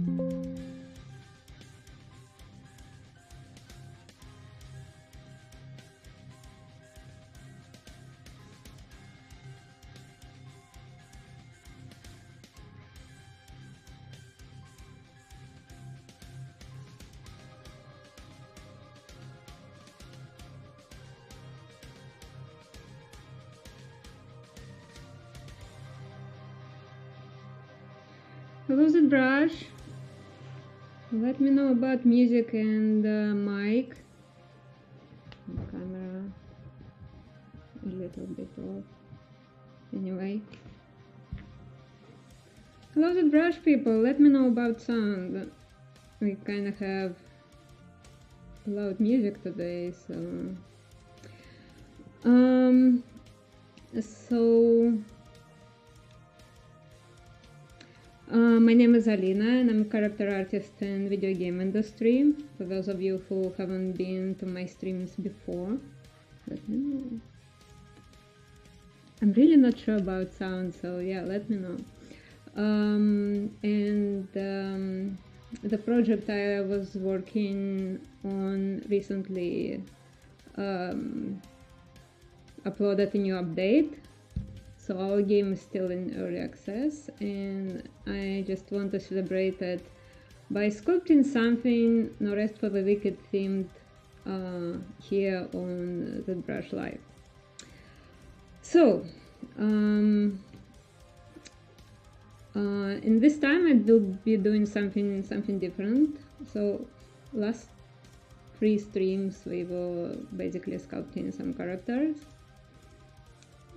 Hello Zbrush, let me know about music and mic. Camera a little bit off. Anyway. Hello Zbrush people, let me know about sound. We kind of have loud music today, so... My name is Alina and I'm a character artist in video game industry. For those of you who haven't been to my streams before, let me know. I'm really not sure about sound, so yeah, let me know. The project I was working on recently uploaded a new update. So our game is still in early access and I just want to celebrate it by sculpting something No Rest for the Wicked themed here on Zbrush Live. So, in this time I will be doing something different. So last 3 streams we were basically sculpting some characters.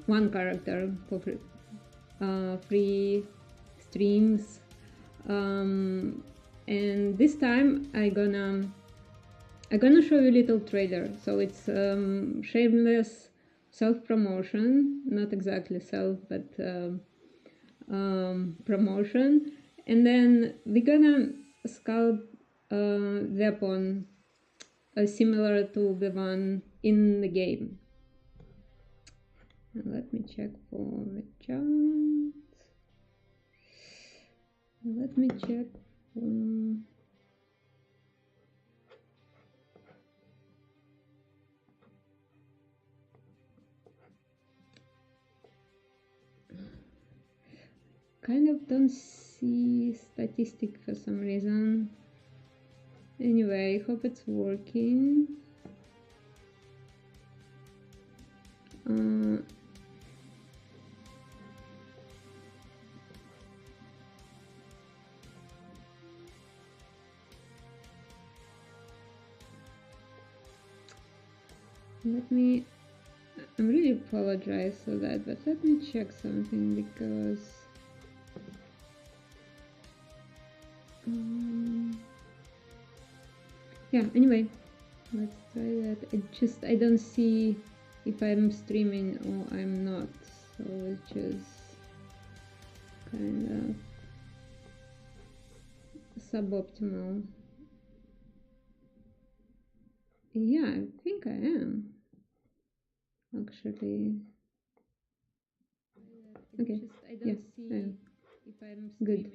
One character for 3 streams, and this time I gonna show you a little trailer. So it's shameless self-promotion, not exactly self, but promotion. And then we're gonna sculpt weapon similar to the one in the game. Let me check for the chart. Let me check for... Kind of don't see statistic for some reason. Anyway, I hope it's working. I really apologize for that, but let me check something because yeah, anyway, let's try that. I don't see if I'm streaming or I'm not, so it's just kind of suboptimal. Yeah, I think I am. Actually, okay. Yeah, I am. If I'm good.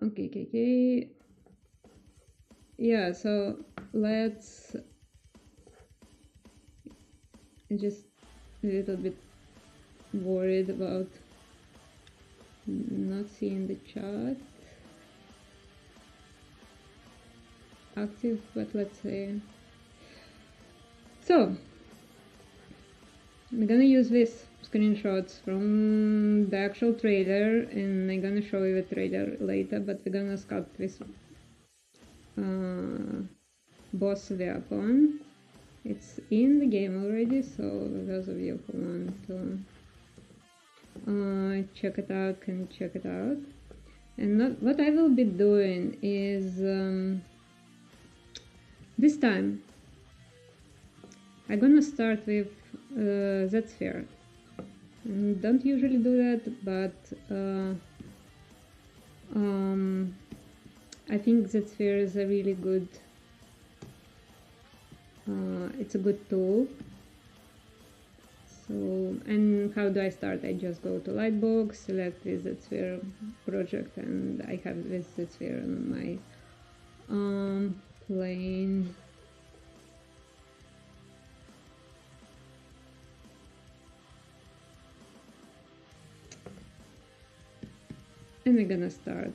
Okay. Yeah, so let's just a little bit worried about not seeing the chat active, but let's see. So I'm gonna use these screenshots from the actual trailer and I'm gonna show you the trailer later, but we're gonna sculpt this boss weapon. It's in the game already, so those of you who want to check it out can check it out. And what I will be doing is this time I'm gonna start with that sphere. Don't usually do that, but I think that sphere is a really good, it's a good tool. So, and how do I start? I just go to Lightbox, select Visit Sphere project, and I have Visit Sphere on my plane. And we're gonna start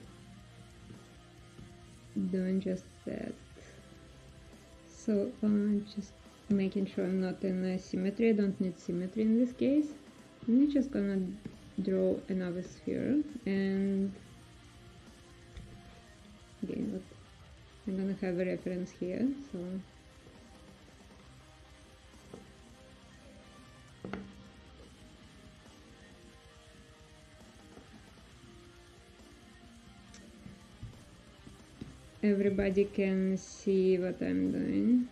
doing just that. So just making sure I'm not in symmetry. I don't need symmetry in this case. I'm just gonna draw another sphere, and again, look, I'm gonna have a reference here. So everybody can see what I'm doing.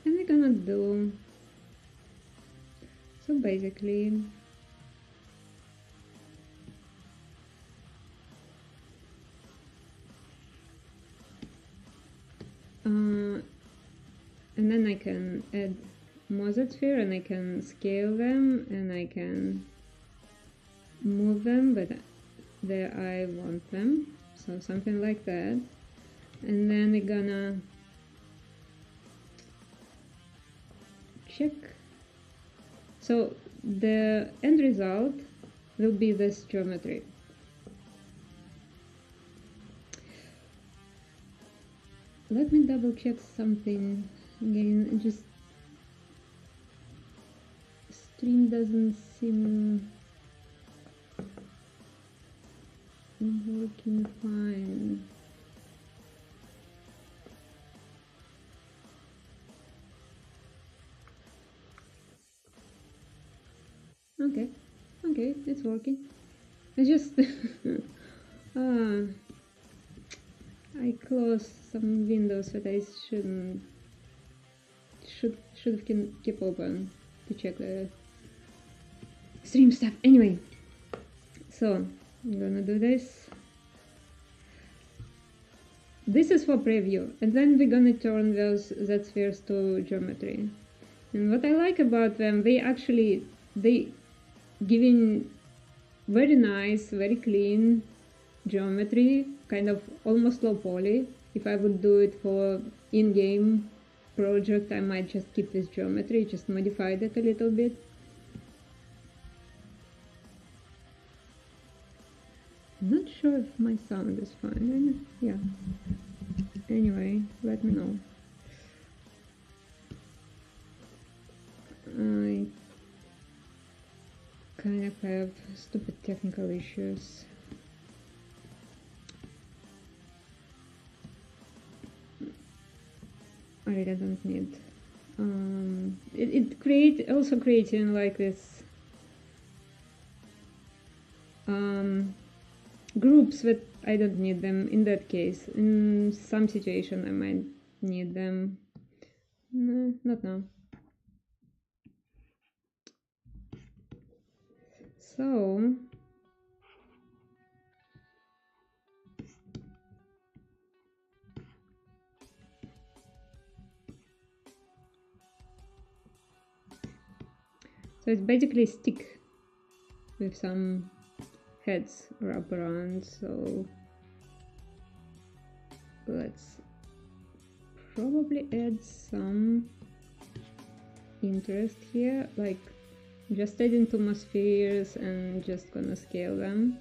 And we're gonna do, so basically and then I can add Mozart sphere, and I can scale them, and I can move them, but there I want them, so something like that. And then we're gonna check. So the end result will be this geometry. Let me double check something again. Just stream doesn't seem working fine. Okay, it's working. I just I closed some windows that I should have keep open to check the stream stuff. Anyway, so I'm gonna do this. This is for preview, and then we're gonna turn those Z spheres to geometry. And what I like about them, they giving very nice, very clean geometry, kind of almost low poly. If I would do it for in-game project, I might just keep this geometry, just modify it a little bit. I'm not sure if my sound is fine. Yeah. Anyway, let me know. I kind of have stupid technical issues. I really don't need. It also creating like this groups that I don't need them in that case. In some situation I might need them. No, not now. So it's basically a stick with some heads wrapped around, so let's probably add some interest here, like just adding 2 more spheres and just gonna scale them.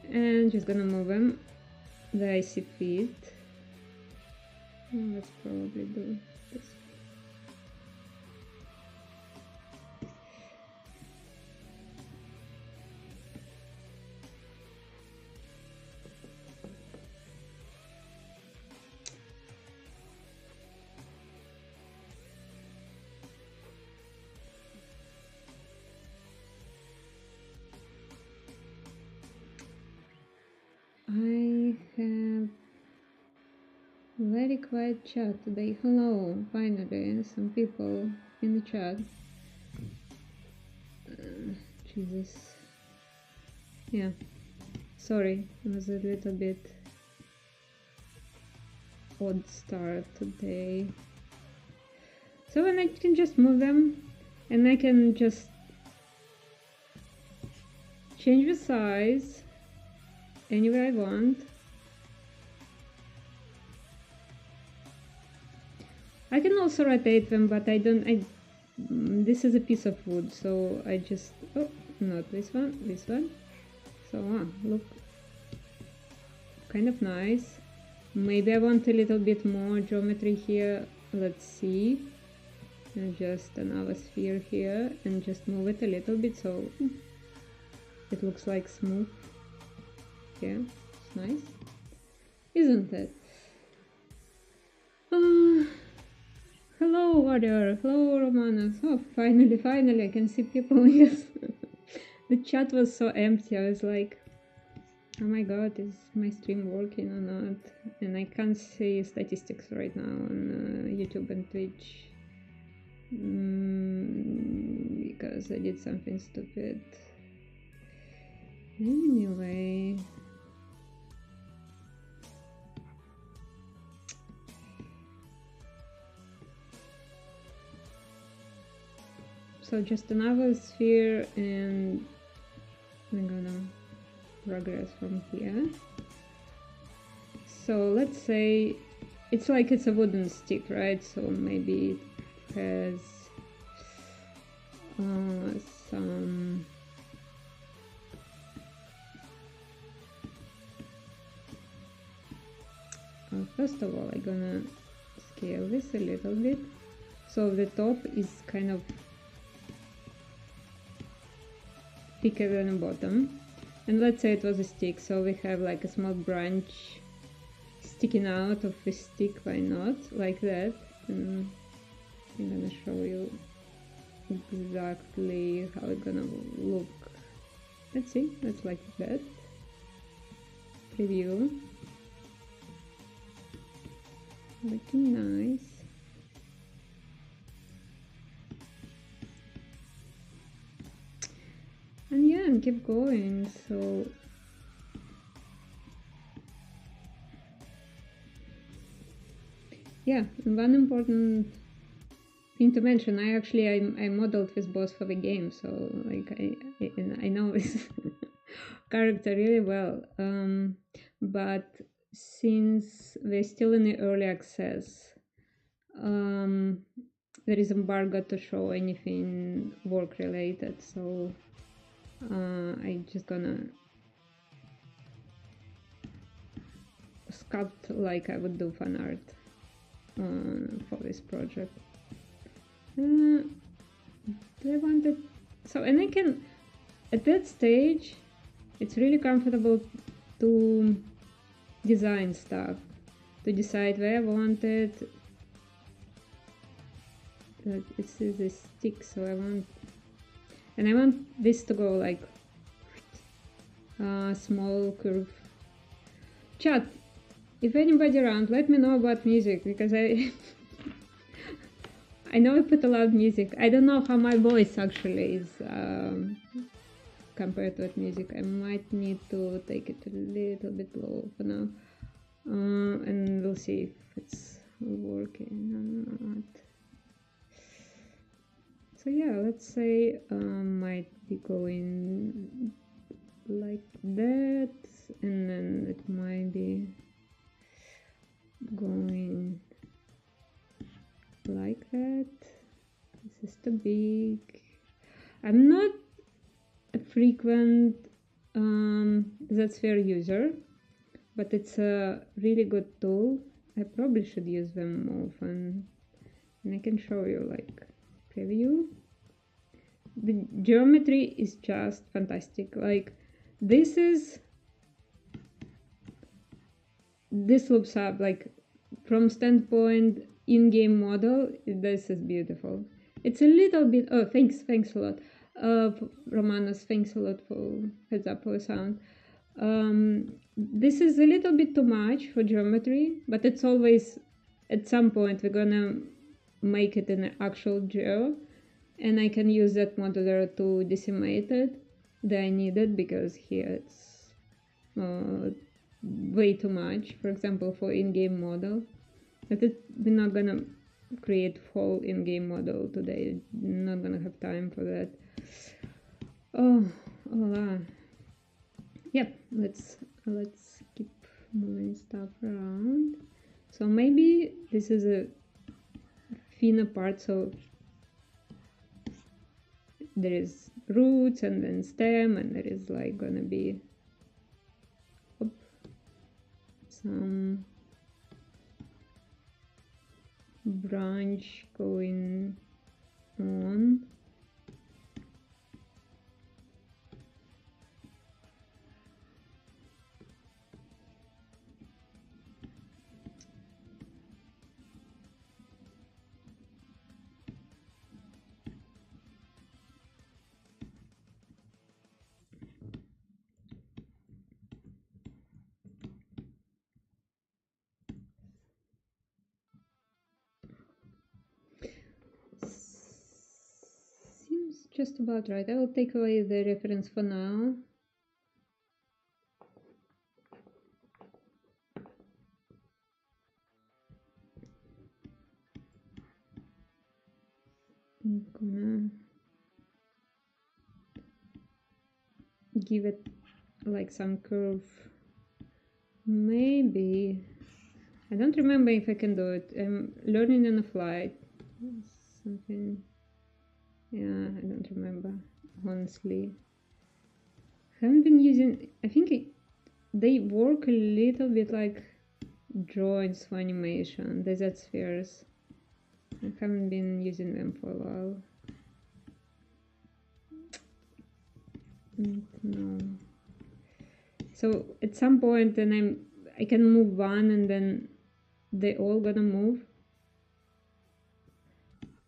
And just gonna move them where I see fit. Let's probably do this. I very quiet chat today. Hello, finally, some people in the chat. Jesus. Yeah, sorry, it was a little bit odd start today. So then I can just move them, and I can just change the size anywhere I want. I can also rotate them, but I don't. This is a piece of wood, so I just. Oh, not this one. This one. So look, kind of nice. Maybe I want a little bit more geometry here. Let's see. And just another sphere here, and just move it a little bit so it looks like smooth. Yeah, it's nice, isn't it? Hello, Warrior. Hello, Romanos. Oh, finally, I can see people. Yes. The chat was so empty. I was like, oh my god, is my stream working or not? And I can't see statistics right now on YouTube and Twitch. Because I did something stupid. Anyway. So just another sphere, and I'm gonna progress from here. So let's say it's like it's a wooden stick, right? So maybe it has some first of all, I'm gonna scale this a little bit so the top is kind of thicker than the bottom. And let's say it was a stick, so we have like a small branch sticking out of the stick. Why not? Like that. And I'm gonna show you exactly how it's gonna look. Let's see, that's like that. Preview. Looking nice. And yeah, and keep going. So yeah, and one important thing to mention, I modeled this boss for the game, so like I know this character really well. But since they're still in the early access, there is embargo to show anything work related, so I just gonna sculpt like I would do fan art for this project. Do I want it? So, and I can, at that stage, it's really comfortable to design stuff, to decide where I want it. It's this stick, so I want, and I want this to go like small curve. Chat, if anybody around, let me know about music, because I I know I put a lot of music. I don't know how my voice actually is compared to that music. I might need to take it a little bit low for now, and we'll see if it's working or not. So yeah, let's say might be going like that, and then it might be going like that. This is too big. I'm not a frequent Z-Sphere user, but it's a really good tool. I probably should use them more often, and I can show you like preview. The geometry is just fantastic. Like this loops up like from standpoint in-game model. This is beautiful. It's a little bit, oh thanks a lot Romanos, thanks a lot for heads up for the sound. This is a little bit too much for geometry, but it's always at some point we're gonna make it in an actual geo, and I can use that modeler to decimate it that I needed, because here it's way too much, for example, for in-game model. But we're not gonna create whole in-game model today. Not gonna have time for that. Oh, hola. Yep, let's keep moving stuff around. So maybe this is a thinner part, so there is roots and then stem, and there is like gonna be some branch going on. Seems just about right. I will take away the reference for now. I'm gonna give it like some curve. Maybe. I don't remember if I can do it. I'm learning on the fly. Something. Yeah, I don't remember, honestly. Haven't been using. I think they work a little bit like drawings for animation. The Z spheres. I haven't been using them for a while. No. So at some point, then I can move one, and then they all gonna move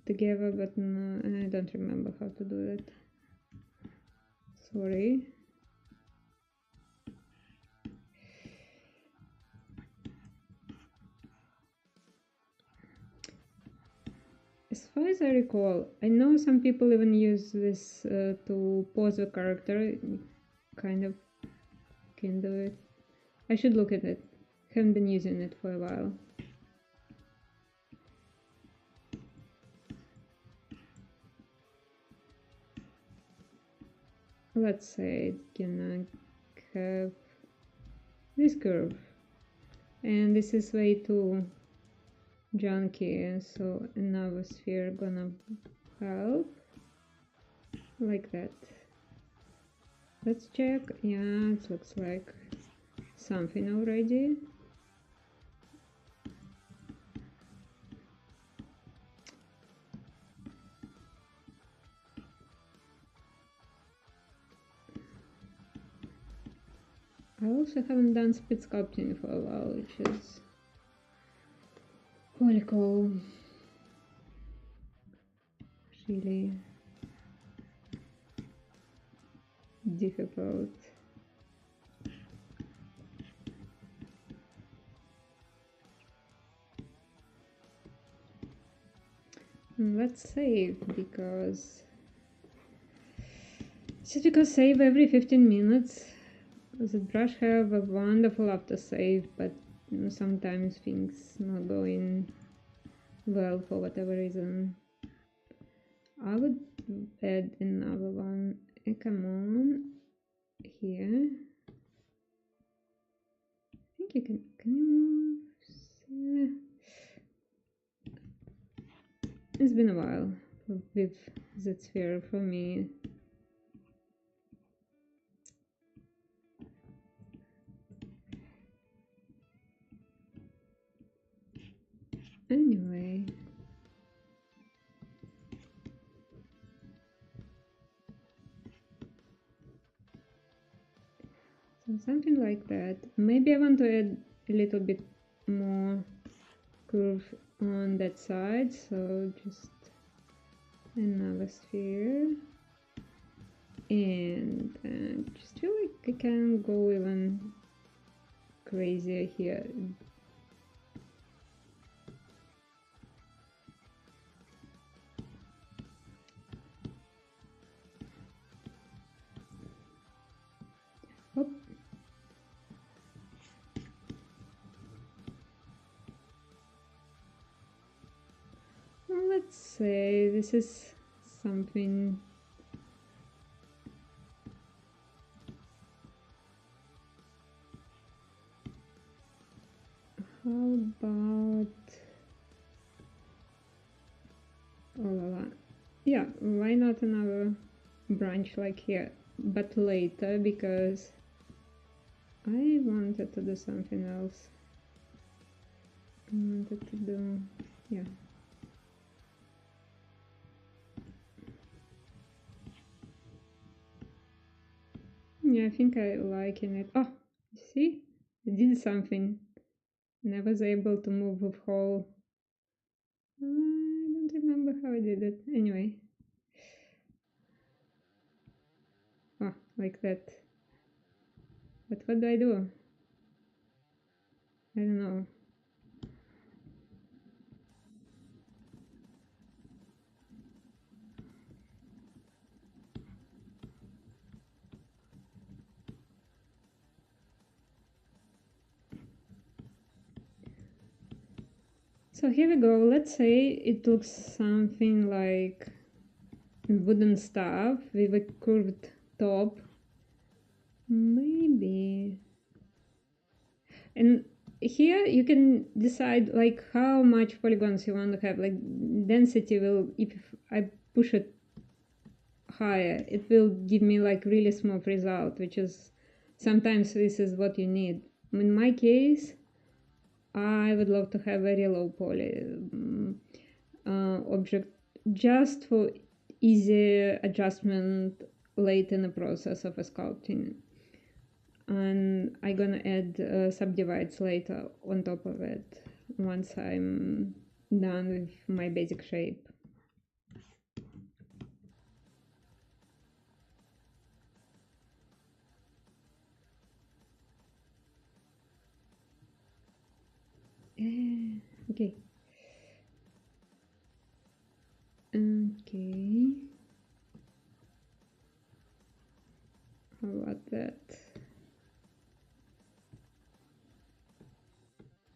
together, but no, I don't remember how to do that. Sorry. As far as I recall, I know some people even use this to pose a character. Kind of can do it. I should look at it. Haven't been using it for a while. Let's say it's gonna have this curve, and this is way too junky, so another sphere gonna help, like that. Let's check. Yeah, it looks like something already. I also haven't done speed sculpting for a while, which is really cool. Really difficult. Let's save, because save every 15 minutes. Zbrush have a wonderful autosave, but sometimes things not going well for whatever reason. I would add another one. Come on, here. I think you can you move? It's been a while with that sphere for me. Anyway. So something like that. Maybe I want to add a little bit more curve on that side, so just another sphere. And just feel like I can go even crazier here. let's say this is something. How about, oh la la. Yeah, why not another branch like here, but later, because I wanted to do something else. I wanted to do, yeah. Yeah, I think I liking it. Oh, see, I did something. And I was able to move the whole. I don't remember how I did it. Anyway. Oh, like that. But what do I do? I don't know. So here we go. Let's say it looks something like wooden stuff with a curved top. Maybe. And here you can decide like how much polygons you want to have. Like density will, if I push it higher, it will give me like really smooth result, which is sometimes this is what you need. In my case, I would love to have very low poly object just for easy adjustment late in the process of a sculpting. And I'm gonna add subdivides later on top of it once I'm done with my basic shape. Okay. Okay. How about that?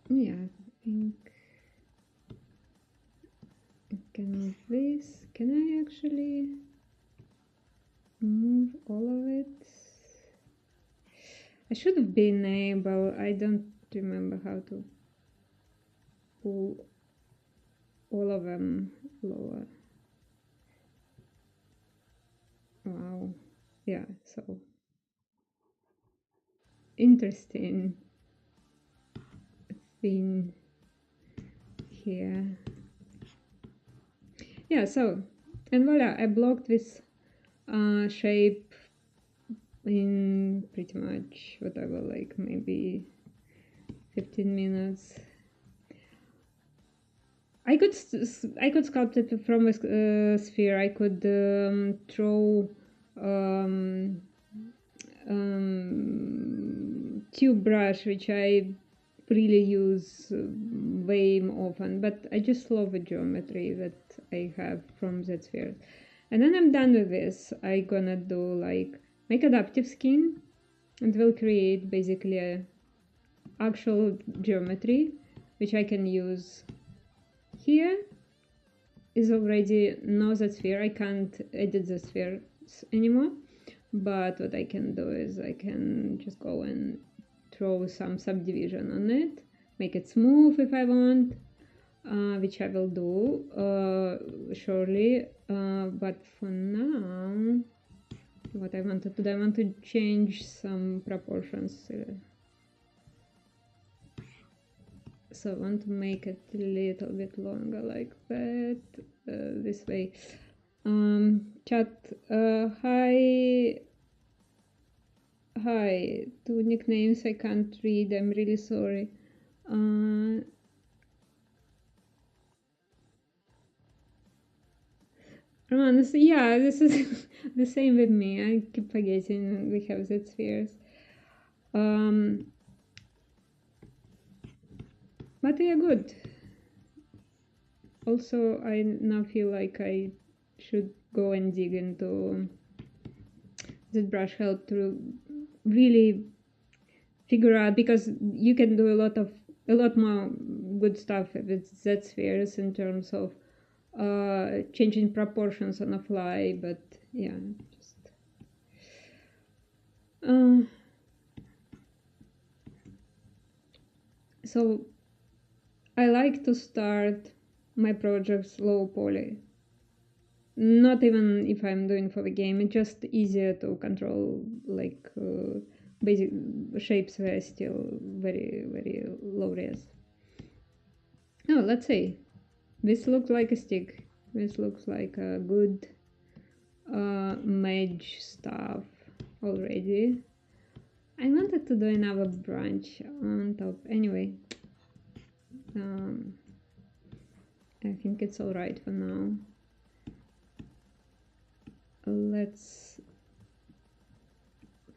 Yeah, I think I can move this. Can I actually move all of it? I should have been able, I don't remember how to pull all of them lower. Wow. Yeah, so interesting thing here. Yeah, so, and voila, I blocked this shape in pretty much whatever, like maybe 15 minutes. I could sculpt it from a sphere. I could throw tube brush, which I really use way more often, but I just love the geometry that I have from that sphere. And then I'm done with this. I gonna do like make adaptive skin, and will create basically a actual geometry which I can use. Here is already not that sphere. I can't edit the spheres anymore, but what I can do is I can just go and throw some subdivision on it, make it smooth if I want, which I will do surely, but for now what I want to do, I want to change some proportions, so I want to make it a little bit longer like that, this way. Chat, hi, two nicknames I can't read, I'm really sorry. Yeah, this is the same with me. I keep forgetting we have that spheres. But they are good. Also, I now feel like I should go and dig into Zbrush help to really figure out, because you can do a lot more good stuff with Z spheres in terms of changing proportions on the fly, but yeah, just so I like to start my projects low poly. Not even if I'm doing for the game, it's just easier to control, like basic shapes were still very low res. Oh, let's see. This looks like a stick. This looks like a good mage stuff already. I wanted to do another branch on top. Anyway, I think it's alright for now. Let's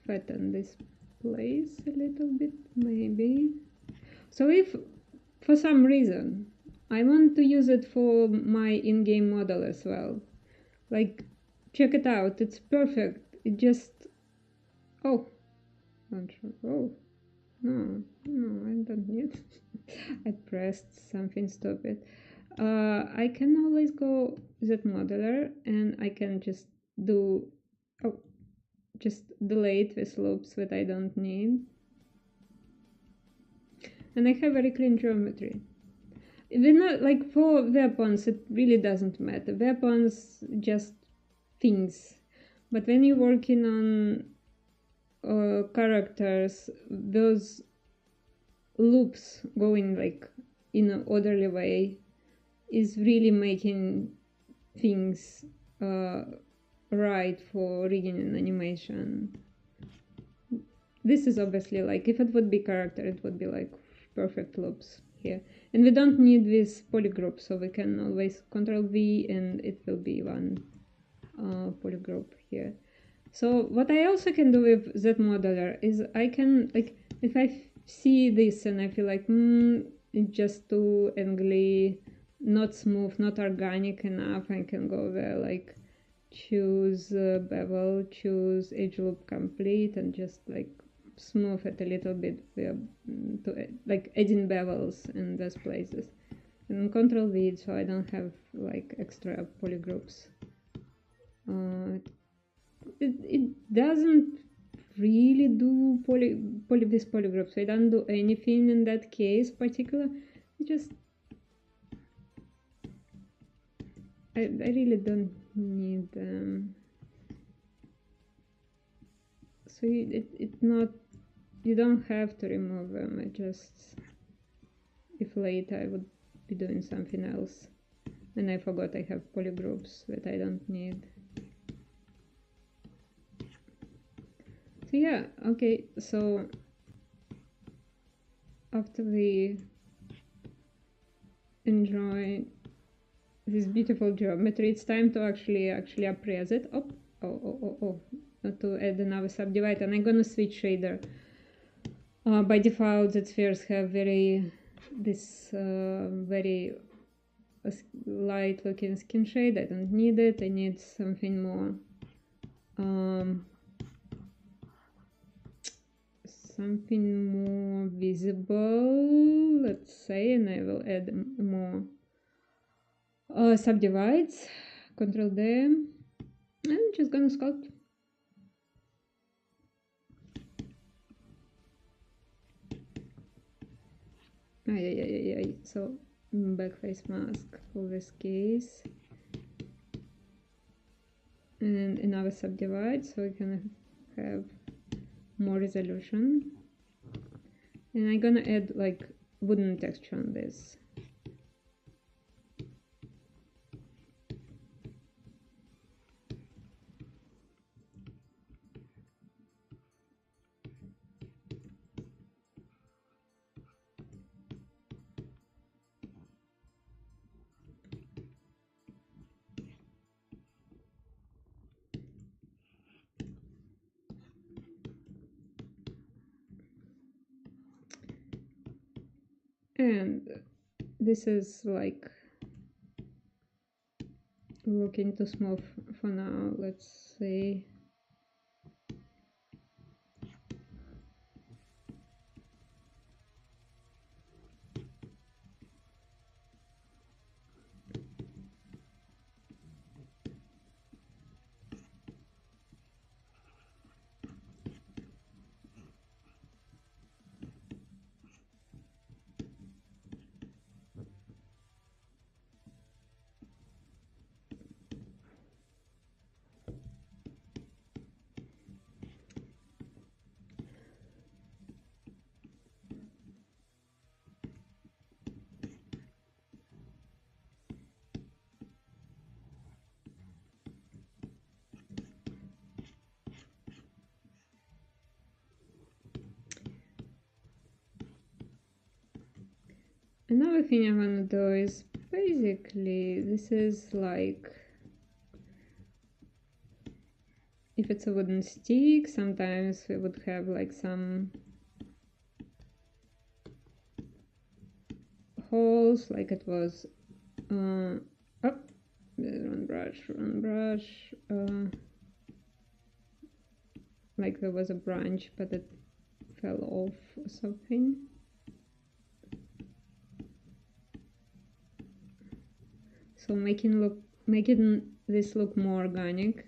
fatten this place a little bit, maybe. So if for some reason I want to use it for my in-game model as well, like, check it out, it's perfect. It just, oh, not sure. Oh, no, I don't need. I pressed something stupid. I can always go Z modeler and I can just do, oh, just delete the slopes that I don't need. And I have very clean geometry. We're not, like, for weapons, it really doesn't matter. Weapons, just things. But when you're working on characters, those loops going like in an orderly way is really making things right for reading an animation. This is obviously, like, if it would be character, it would be like perfect loops here. And we don't need this polygroup, so we can always Ctrl V and it will be one polygroup here. So what I also can do with Z modeler is I can, like, if I see this and I feel like it's just too angly, not smooth, not organic enough, I can go there, like, choose bevel, choose edge loop complete, and just like smooth it a little bit to like adding bevels in those places, and Ctrl V so I don't have like extra polygroups. It doesn't really do these polygroups. I don't do anything in that case particular. I really don't need them. So it's not, you don't have to remove them. I just, if later I would be doing something else and I forgot I have polygroups that I don't need. So yeah, okay, so after we enjoy this beautiful geometry, it's time to actually appraise it. Oh, not to add another subdivide, and I'm gonna switch shader. By default, the spheres have very light looking skin shade. I don't need it. I need something more visible, let's say, and I will add more subdivides. Ctrl D, and I'm just gonna sculpt. So backface mask for this case, and another subdivide so we can have more resolution, and I'm gonna add like wooden texture on this. And this is like looking too smooth for now. Let's see. Another thing I want to do is basically, this is like, if it's a wooden stick, sometimes we would have like some holes, like it was, oh, wrong brush, like there was a branch, but it fell off or something. So making this look more organic.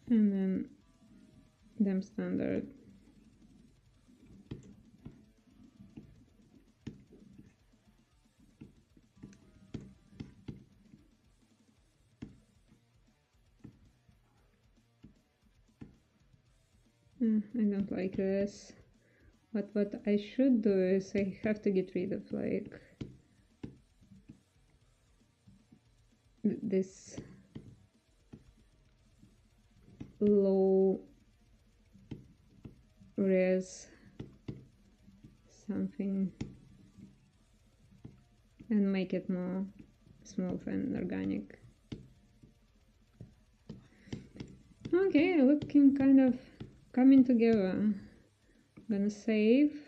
And then them standard. I don't like this. But what I should do is I have to get rid of like this low res something and make it more smooth and organic. Okay, looking kind of coming together. I'm gonna save.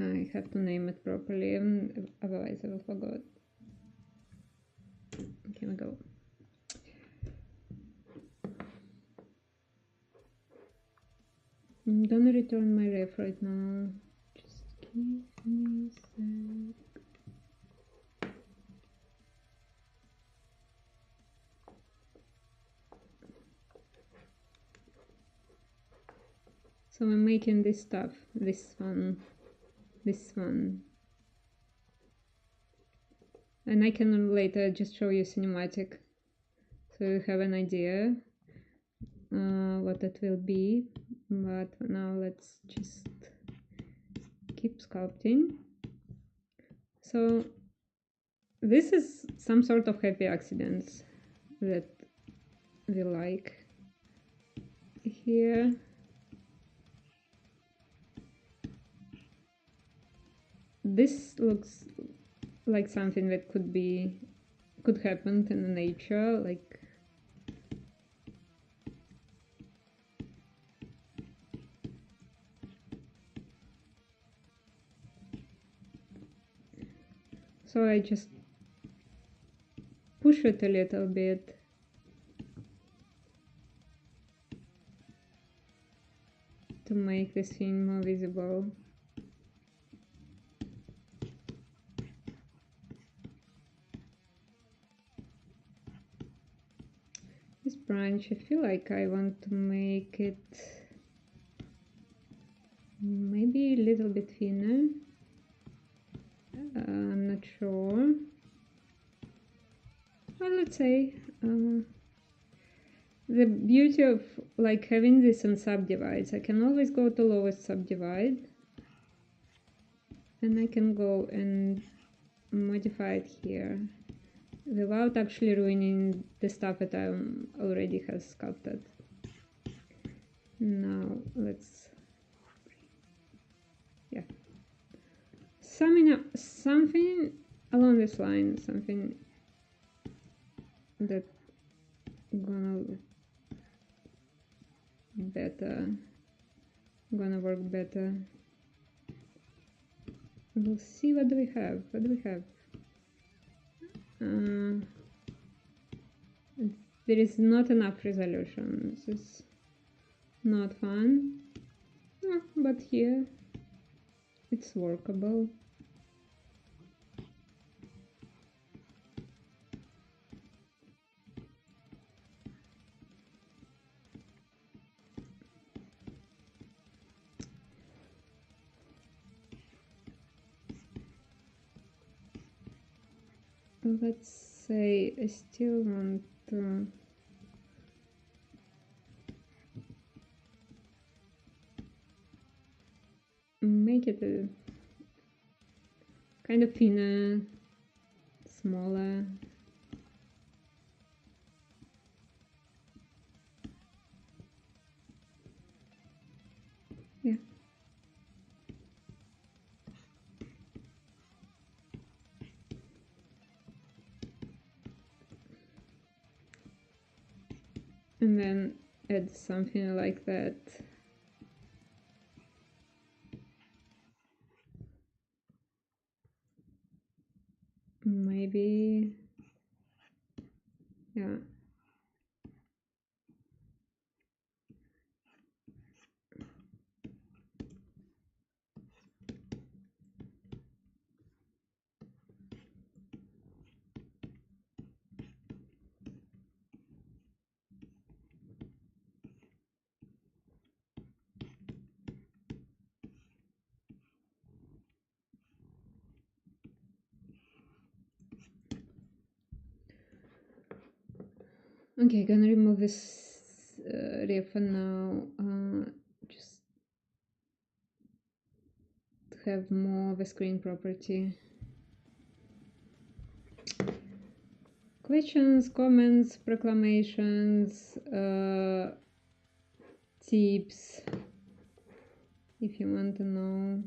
I have to name it properly, otherwise I will forget. Here we go. I'm gonna return my ref right now. Just give me a sec. So I'm making this stuff, this one, and I can later just show you cinematic, so you have an idea what it will be. But for now, let's just keep sculpting. So this is some sort of happy accidents that we like here. This looks like something that could happen in nature, like so I just push it a little bit to make this thing more visible. This branch, I feel like I want to make it maybe a little bit thinner. I'm not sure. Well, let's say the beauty of like having this in subdivides, I can always go to lowest subdivide and I can go and modify it here without actually ruining the stuff that I already has sculpted. Now let's, yeah, something along this line, something that gonna look better, gonna work better. We'll see what do we have. There is not enough resolution. This is not fun. But here it's workable. let's say I still want to make it a kind of thinner, smaller. Yeah. And then add something like that. Maybe, yeah. Okay, gonna remove this ref for now. Just to have more of a screen property. Questions, comments, proclamations, tips, if you want to know.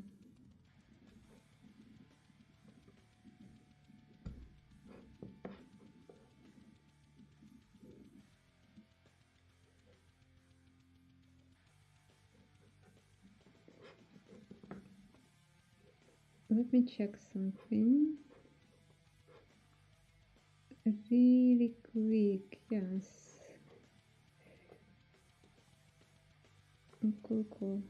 Let me check something really quick. Yes. Oh, cool.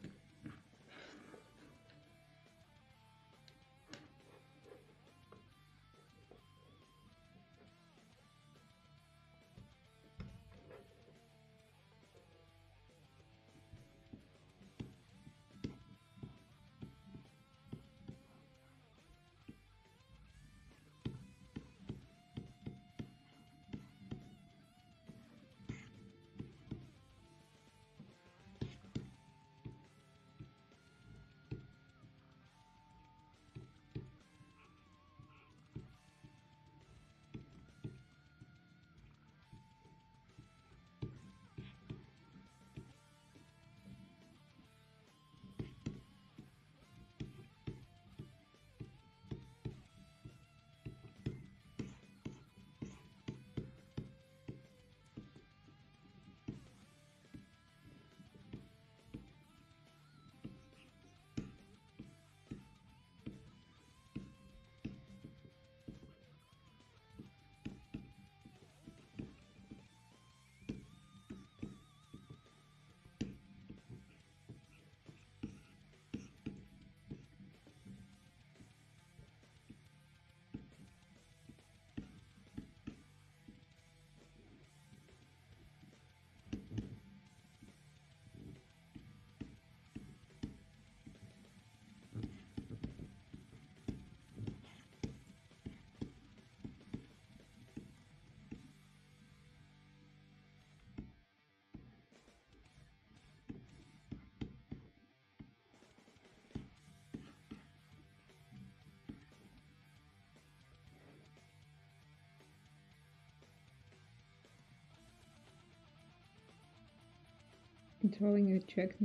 Drawing a Czech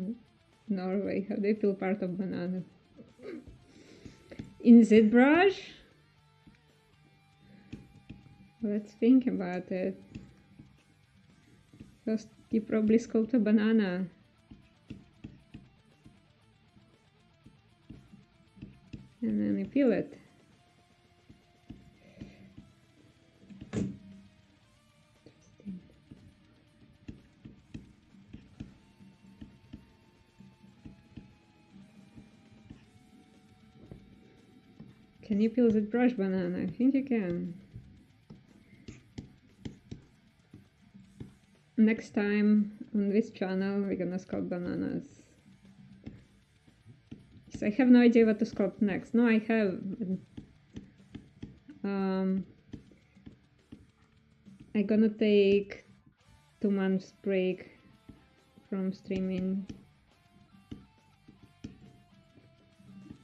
Norway. How do you feel part of banana? In Zbrush? Let's think about it. First, you probably sculpt a banana. And then you peel it. Can you peel the brush banana? I think you can. Next time on this channel we're gonna sculpt bananas. So I have no idea what to sculpt next. No, I have. I'm gonna take 2 months break from streaming,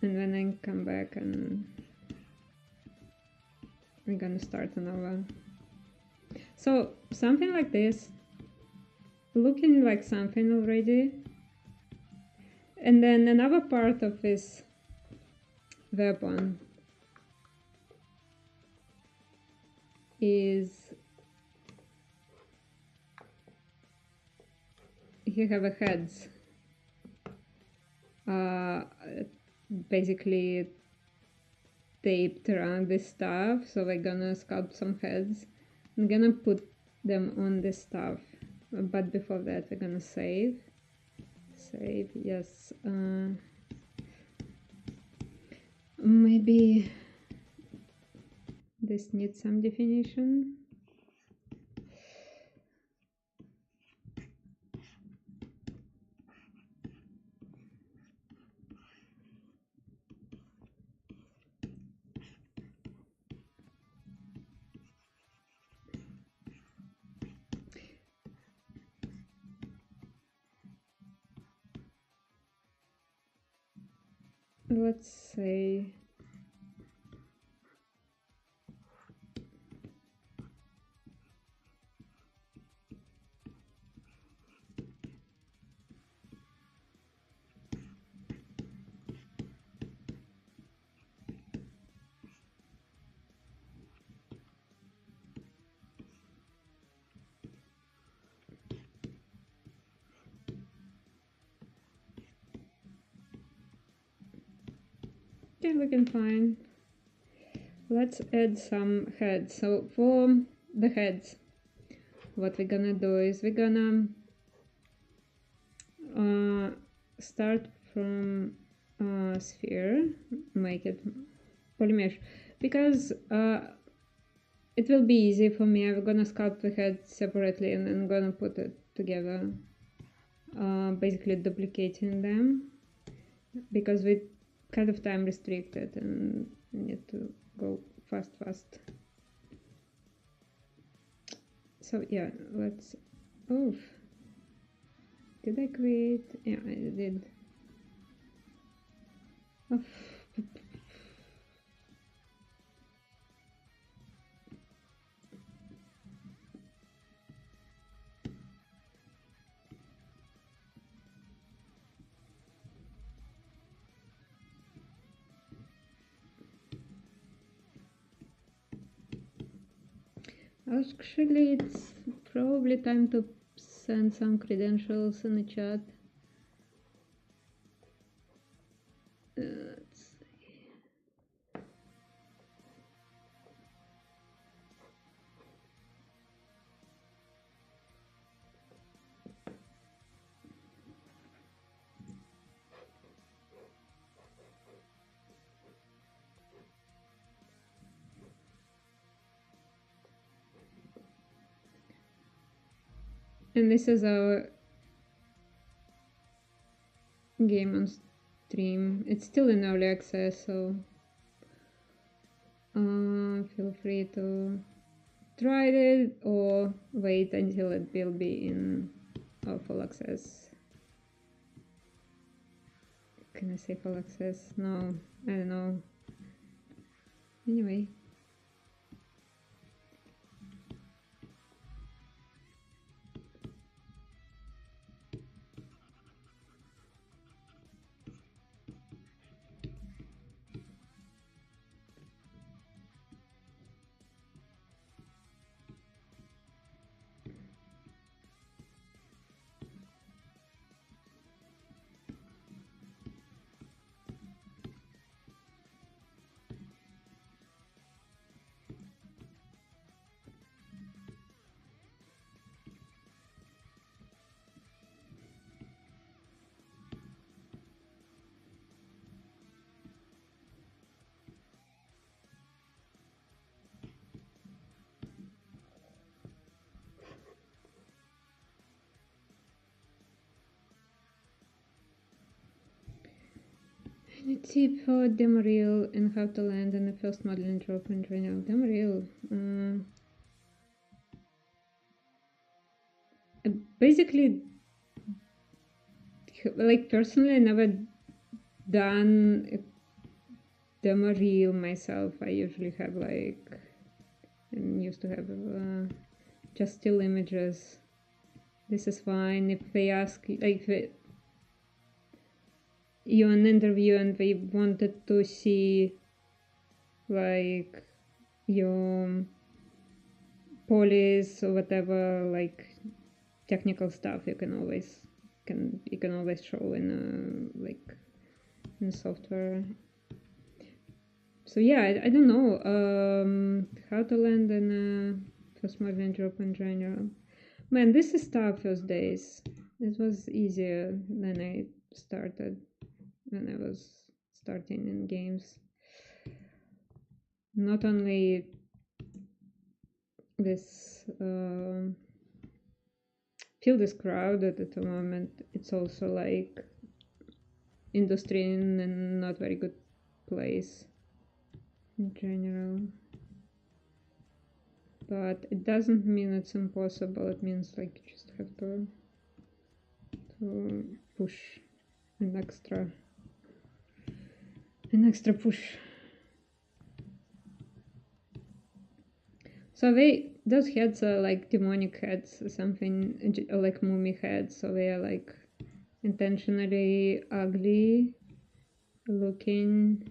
and when I come back, and we're gonna start another. So something like this, looking like something already. And then another part of this weapon is you have a heads, basically taped around this stuff. So we're gonna sculpt some heads. I'm gonna put them on this stuff, but before that we're gonna save, yes. Maybe this needs some definition. Let's say they're looking fine. Let's add some heads. So for the heads, what we're gonna do is we're gonna start from sphere, make it polymesh, because it will be easy for me. I'm gonna sculpt the head separately and then gonna put it together, basically duplicating them, because we kind of time restricted and need to go fast. So yeah, let's, oof, did I create? Yeah, I did. Oh. Actually, it's probably time to send some credentials in the chat. Let's see. And this is our game on stream. It's still in early access, so feel free to try it or wait until it will be in full access. Can I say full access? No, I don't know. Anyway. Any tip for demo reel and how to land in the first modeling drop and train out demo reel? basically, like personally, I never done a demo reel myself. I usually have like, and used to have just still images. This is fine. If they ask, like, you an interview and they wanted to see like your polys or whatever, like technical stuff, you can always show in like in software. So yeah, I don't know how to land in first margin drop in general. Man, this is tough first days. It was easier than I started when I was starting in games. Not only this field is crowded at the moment, it's also like industry in a not very good place in general. But it doesn't mean it's impossible. It means like you just have to push an extra push. So those heads are like demonic heads or something, like mummy heads. So they are like intentionally ugly looking.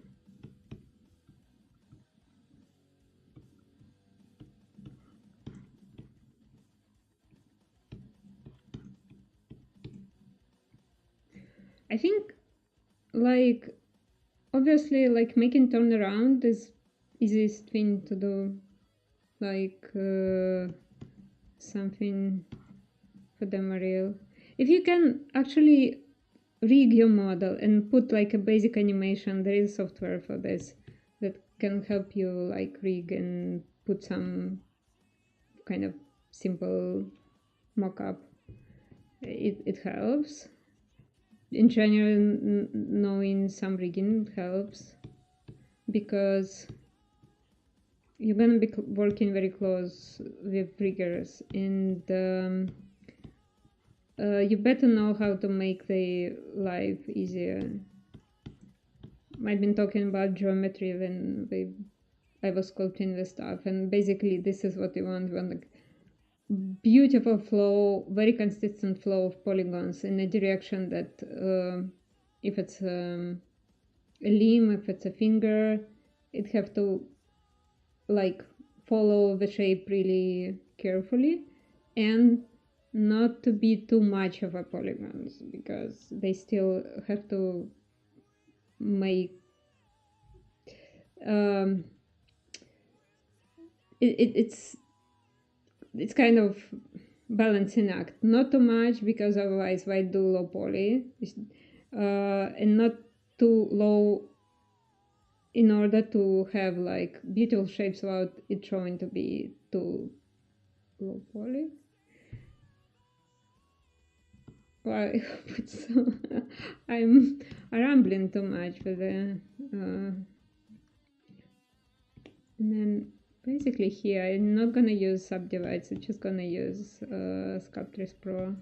I think like obviously like making turnaround is easiest thing to do, like something for demo reel. If you can actually rig your model and put like a basic animation, there is software for this that can help you like rig and put some kind of simple mock-up. It helps. In general, knowing some rigging helps because you're gonna be working very close with riggers, and you better know how to make their life easier. I've been talking about geometry when I was sculpting the stuff, and basically this is what you want. You want like beautiful flow, very consistent flow of polygons in a direction that if it's a limb, if it's a finger, it have to like follow the shape really carefully and not to be too much of a polygons because they still have to make it's kind of balancing act, not too much because otherwise why do low poly, and not too low in order to have like beautiful shapes without it showing to be too low poly. Well, I'm rambling too much with the and then basically here I'm not gonna use subdivides, I'm just gonna use Sculptris Pro.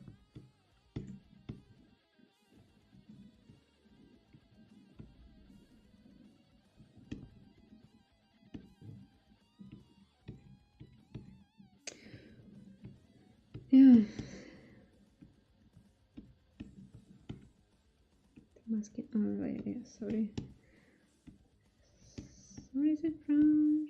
Yeah. Masking. Oh, right, yeah, sorry. Where is it from?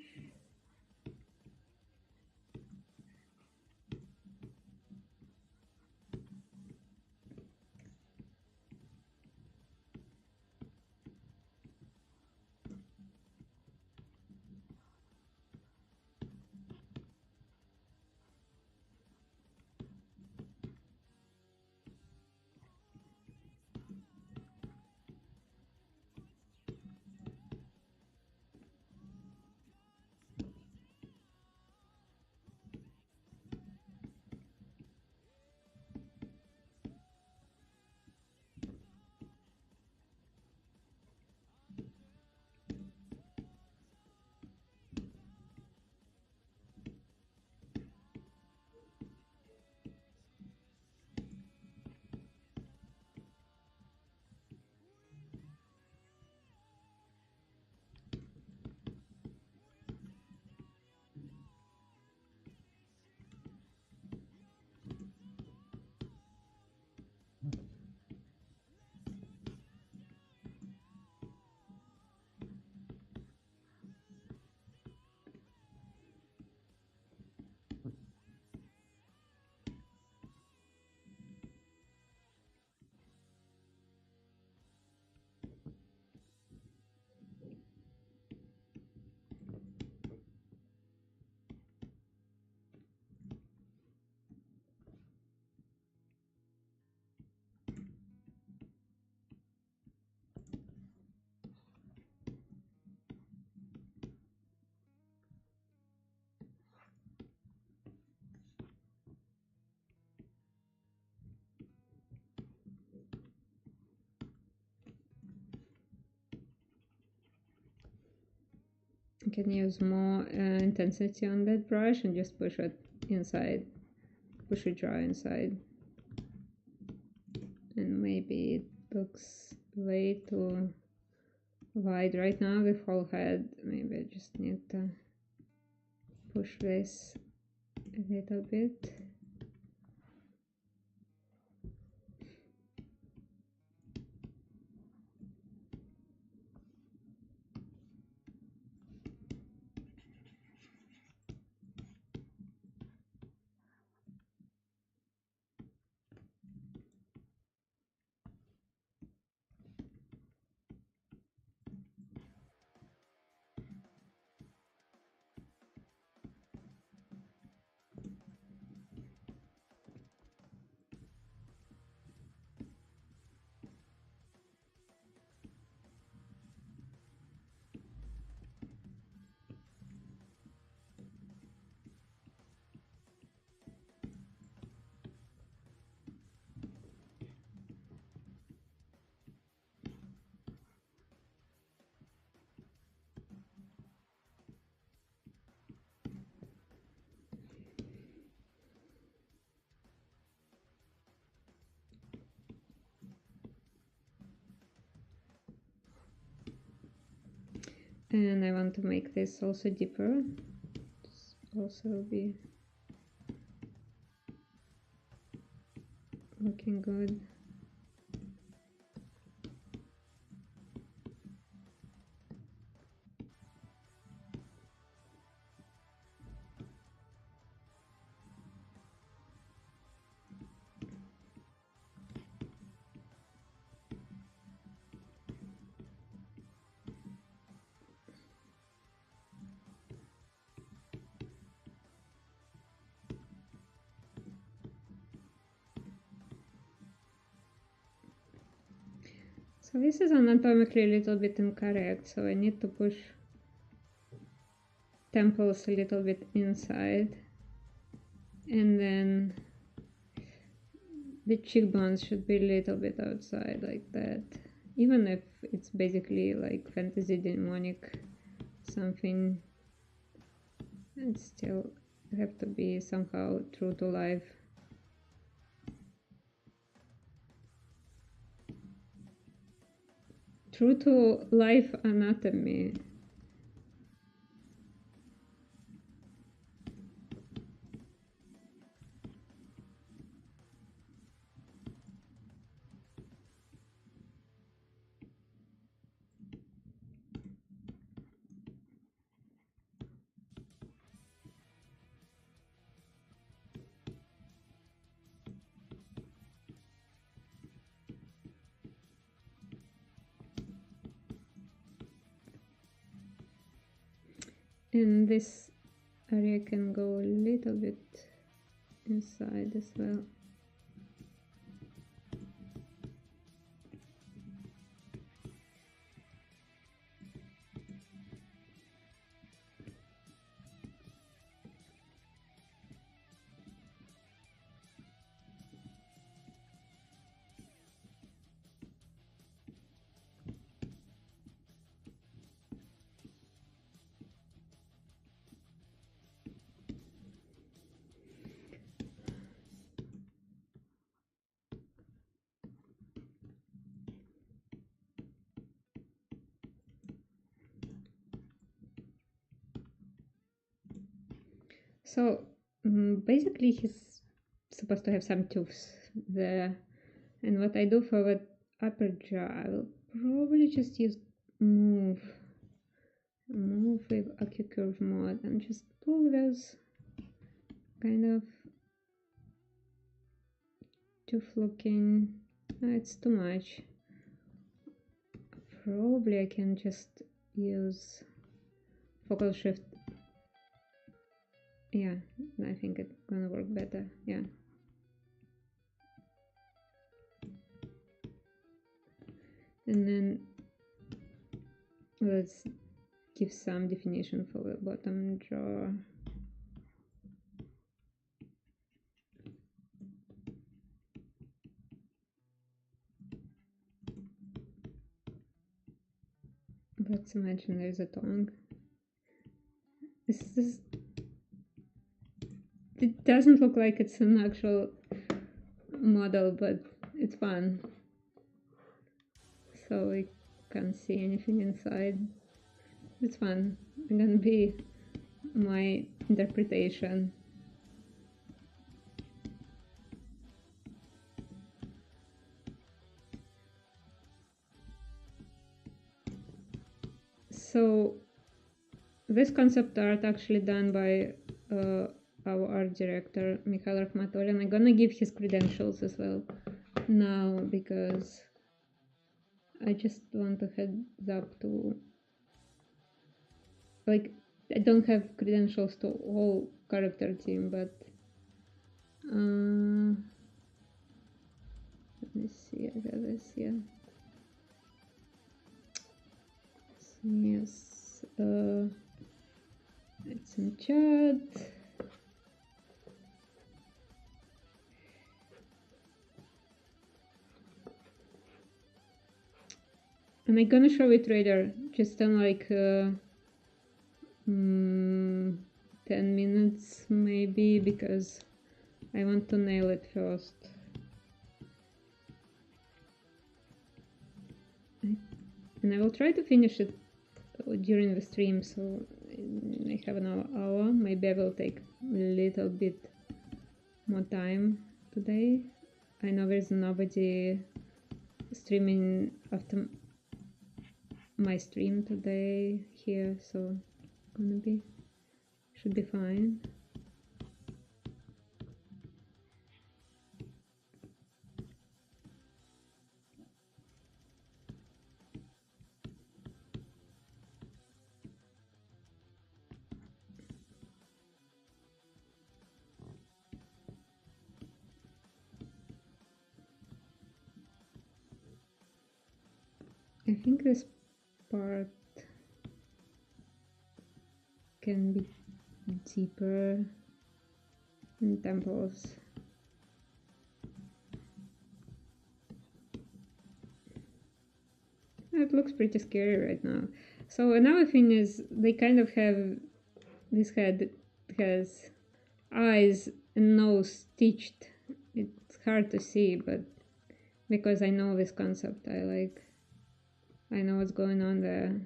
can use more intensity on that brush and just push it inside, push it dry inside. And maybe it looks way too wide right now with whole head. Maybe I just need to push this a little bit. And I want to make this also deeper. This also be looking good. So this is anatomically a little bit incorrect, so I need to push temples a little bit inside, and then the cheekbones should be a little bit outside like that, even if it's basically like fantasy demonic something. It still have to be somehow true to life. True to life anatomy. And this area can go a little bit inside as well. So basically he's supposed to have some tooths there, and what I do for the upper jaw, I will probably just use move with AccuCurve mode and just pull those kind of tooth looking. It's too much. Probably I can just use focal shift. Yeah, I think it's gonna work better. Yeah. And then let's give some definition for the bottom jaw. Let's imagine there's a tongue. this, it doesn't look like it's an actual model, but it's fun. So we can't see anything inside. It's fun. It's gonna be my interpretation. So this concept art actually done by our art director Mikhail Rakhmatulin. I'm gonna give his credentials as well now because I just want to heads up to, like, I don't have credentials to all character team, but let me see, I have this here. Yes, it's in chat. And I'm gonna show it later, just in like 10 minutes maybe, because I want to nail it first. And I will try to finish it during the stream, so I have an hour. Maybe I will take a little bit more time today. I know there's nobody streaming after my stream today here, so should be fine. I think this part can be deeper in temples. It looks pretty scary right now. So another thing is they kind of have, this head has eyes and nose stitched. It's hard to see, but because I know this concept, I know what's going on there.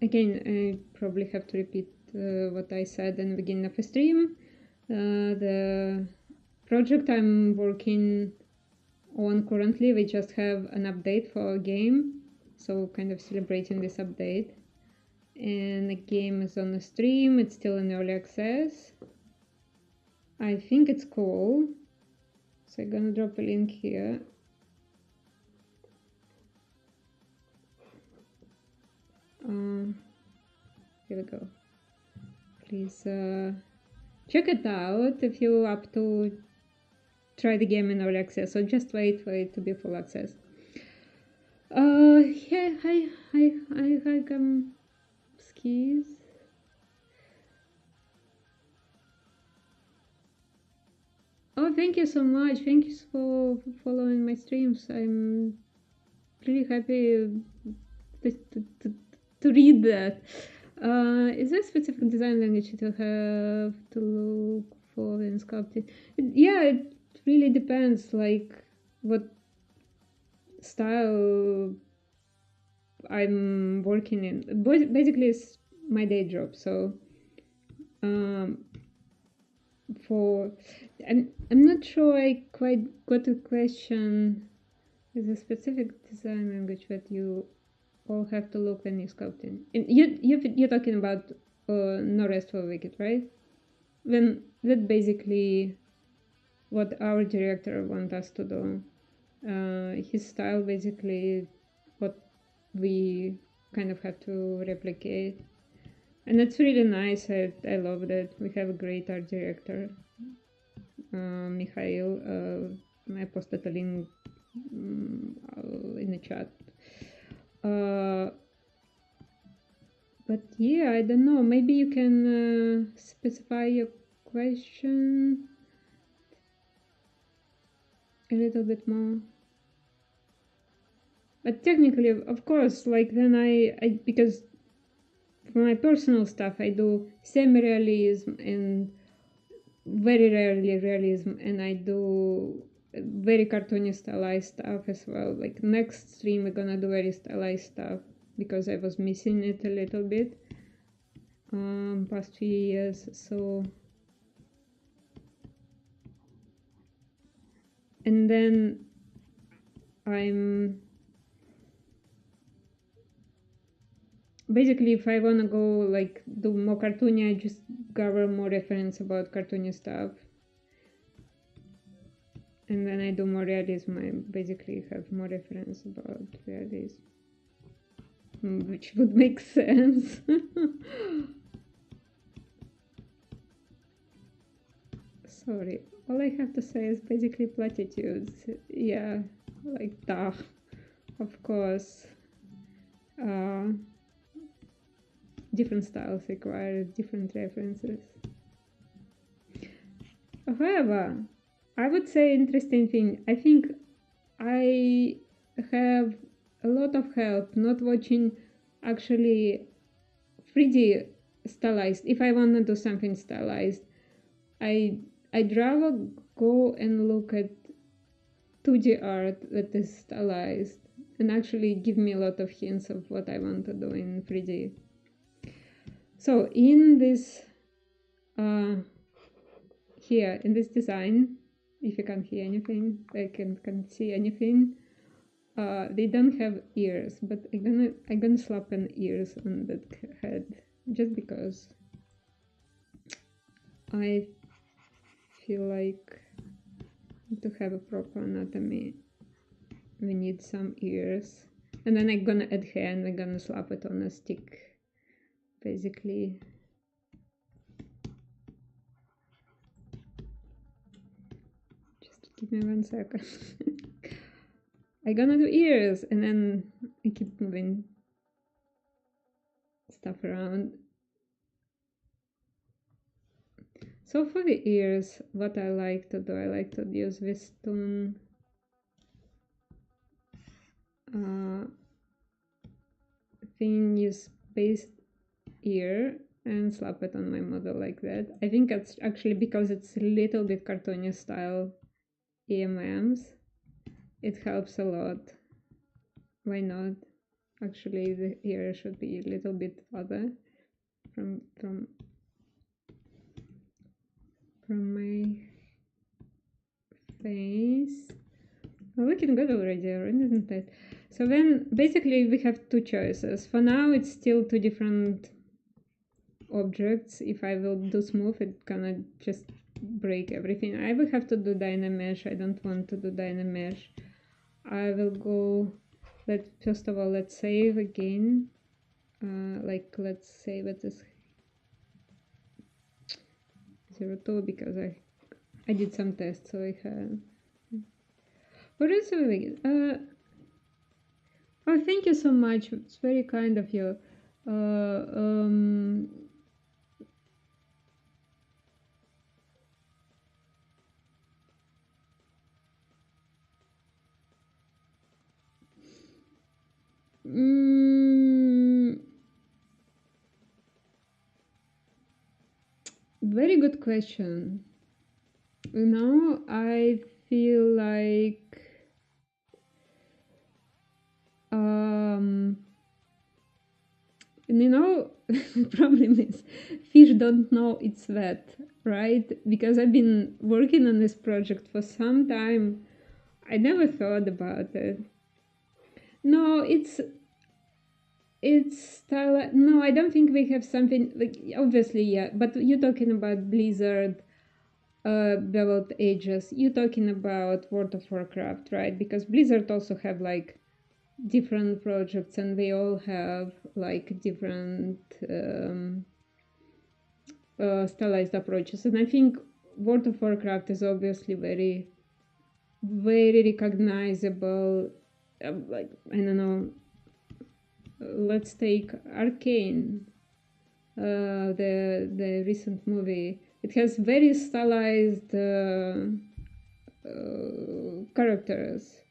Again, I probably have to repeat what I said in the beginning of the stream. The project I'm working on currently, we just have an update for our game, so kind of celebrating this update. And the game is on the stream, it's still in early access. I think it's cool, so I'm gonna drop a link here. Here we go. Please check it out if you're up to try the game in early access, so just wait for it to be full access. Yeah, hi, skis. Oh, thank you so much. Thank you for following my streams. I'm really happy to read that. Is there a specific design language you have to look for in sculpting? Yeah, it really depends, like what style I'm working in. Basically, it's my day job. So, I'm not sure I quite got the question. Is a specific design language that you all have to look when you're sculpting? And you're talking about No Rest for Wicked, right? Then that's basically what our director wants us to do. His style basically what we kind of have to replicate, and it's really nice. I love that we have a great art director, Mikhail. I posted a link in the chat. But yeah, I don't know, maybe you can specify your question a little bit more. But technically, of course, like then I because for my personal stuff I do semi-realism and very rarely realism, and I do very cartoony stylized stuff as well. Like next stream we're gonna do very stylized stuff because I was missing it a little bit past few years. So and then I'm basically, if I want to go like do more cartoony, I just gather more reference about cartoony stuff, and then I do more realism. I basically have more reference about realism, which would make sense. Sorry, all I have to say is basically platitudes. Yeah, like duh, of course. Different styles require different references. However, I would say interesting thing. I think I have a lot of help not watching actually 3D stylized. If I want to do something stylized, I'd rather go and look at 2D art that is stylized and actually give me a lot of hints of what I want to do in 3D. So in this here in this design, if you can't hear anything, I can't see anything. They don't have ears, but I'm gonna slap an ears on that head just because I feel like to have a proper anatomy we need some ears, and then I'm gonna add hair and we're gonna slap it on a stick basically. Just give me 1 second. I'm gonna do ears and then I keep moving stuff around. So for the ears, what I like to do, I like to use this tone thin use paste ear and slap it on my model like that. I think that's actually because it's a little bit cartoony style EMMs. It helps a lot. Why not? Actually, the ear should be a little bit farther from my face. Well, looking good already, isn't it? So then basically we have two choices. For now it's still two different objects. If I will do smooth, it's gonna just break everything. I will have to do Dynamesh. I don't want to do Dynamesh. I will go, first of all, let's save again. Let's save it as 02 because I did some tests, so I have. What is it? Oh, thank you so much. It's very kind of you. Very good question. You know, I feel like you know, the problem is fish don't know it's wet, right? Because I've been working on this project for some time. I never thought about it. No, it's style. No, I don't think we have something like, obviously, yeah, but you're talking about Blizzard beveled edges. You're talking about World of Warcraft, right? Because Blizzard also have like different projects and they all have like different stylized approaches, and I think World of Warcraft is obviously very recognizable. Like, I don't know, let's take Arcane. the recent movie. It has very stylized characters.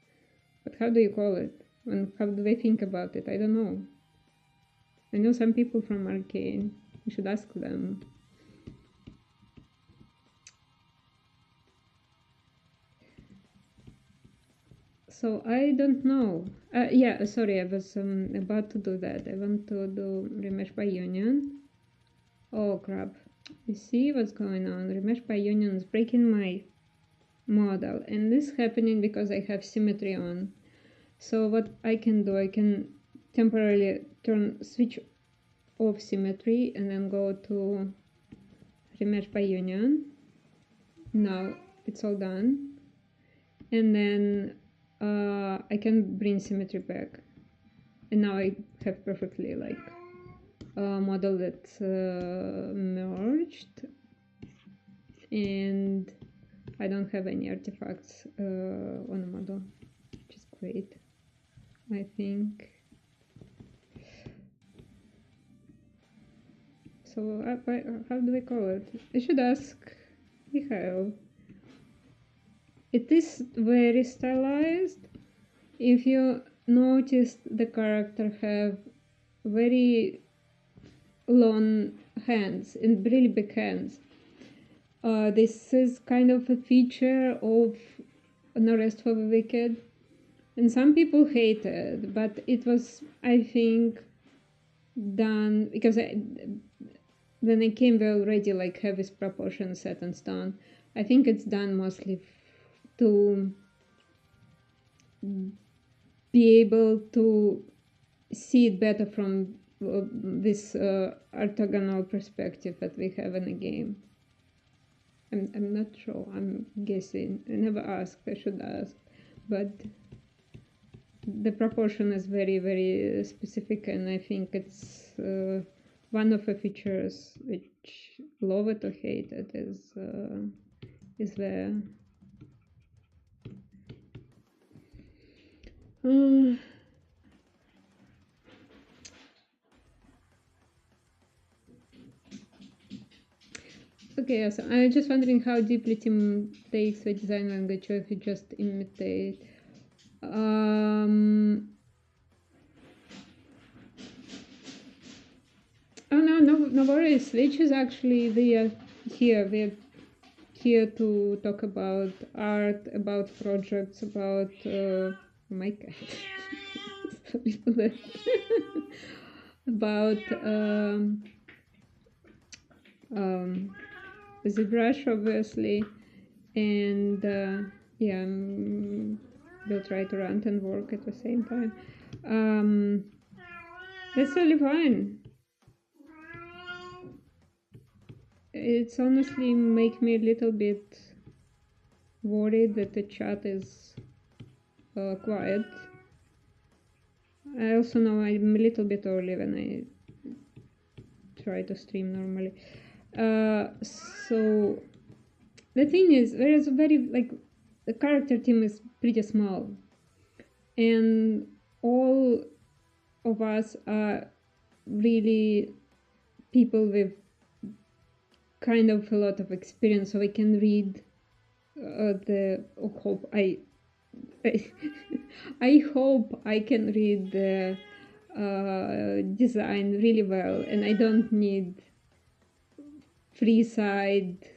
But how do you call it? And how do they think about it? I don't know. I know some people from Arcane. You should ask them. So I don't know. Yeah, sorry, I was about to do that. I want to do remesh by union. Oh crap. You see what's going on? Remesh by union is breaking my model. And this is happening because I have symmetry on. So what I can do, I can temporarily switch off symmetry and then go to remesh by union. Now it's all done. And then I can bring symmetry back. And now I have perfectly like a model that's merged. And I don't have any artifacts on the model, which is great, I think. So how do we call it? I should ask Mikhail. It is very stylized. If you noticed, the character have very long hands and really big hands. This is kind of a feature of No Rest for the Wicked, and some people hate it, but it was, I think, done because when I came, they already like have this proportion set in stone. I think it's done mostly to be able to see it better from this orthogonal perspective that we have in the game. I'm not sure, I'm guessing. I never asked, I should ask. But the proportion is very, very specific, and I think it's one of the features which, love it or hate it, is there. Okay, so I'm just wondering how deeply Tim takes the design language, or if you just imitate. Oh no worries. Which is actually We're here to talk about art, about projects, about my cat. Sorry for that. About Zbrush, obviously, and yeah, we'll try to rant and work at the same time. That's totally fine. It's honestly make me a little bit worried that the chat is quiet. I also know I'm a little bit early when I try to stream normally. So the thing is, there is a very, like, the character team is pretty small, and all of us are really people with kind of a lot of experience, so we can read I hope I can read the design really well, and I don't need free side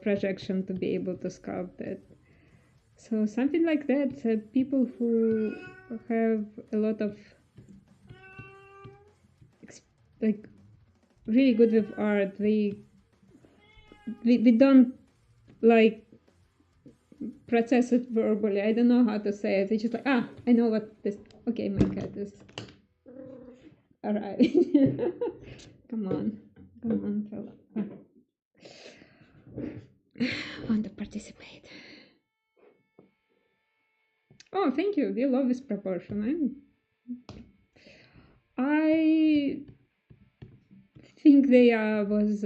projection to be able to sculpt it. So something like that, people who have a lot of like really good with art, we don't like process it verbally. I don't know how to say it. It's just like, I know what this. Okay, my cat is arriving. Come on, fella. Want to participate? Oh, thank you. We love this proportion. I think they was.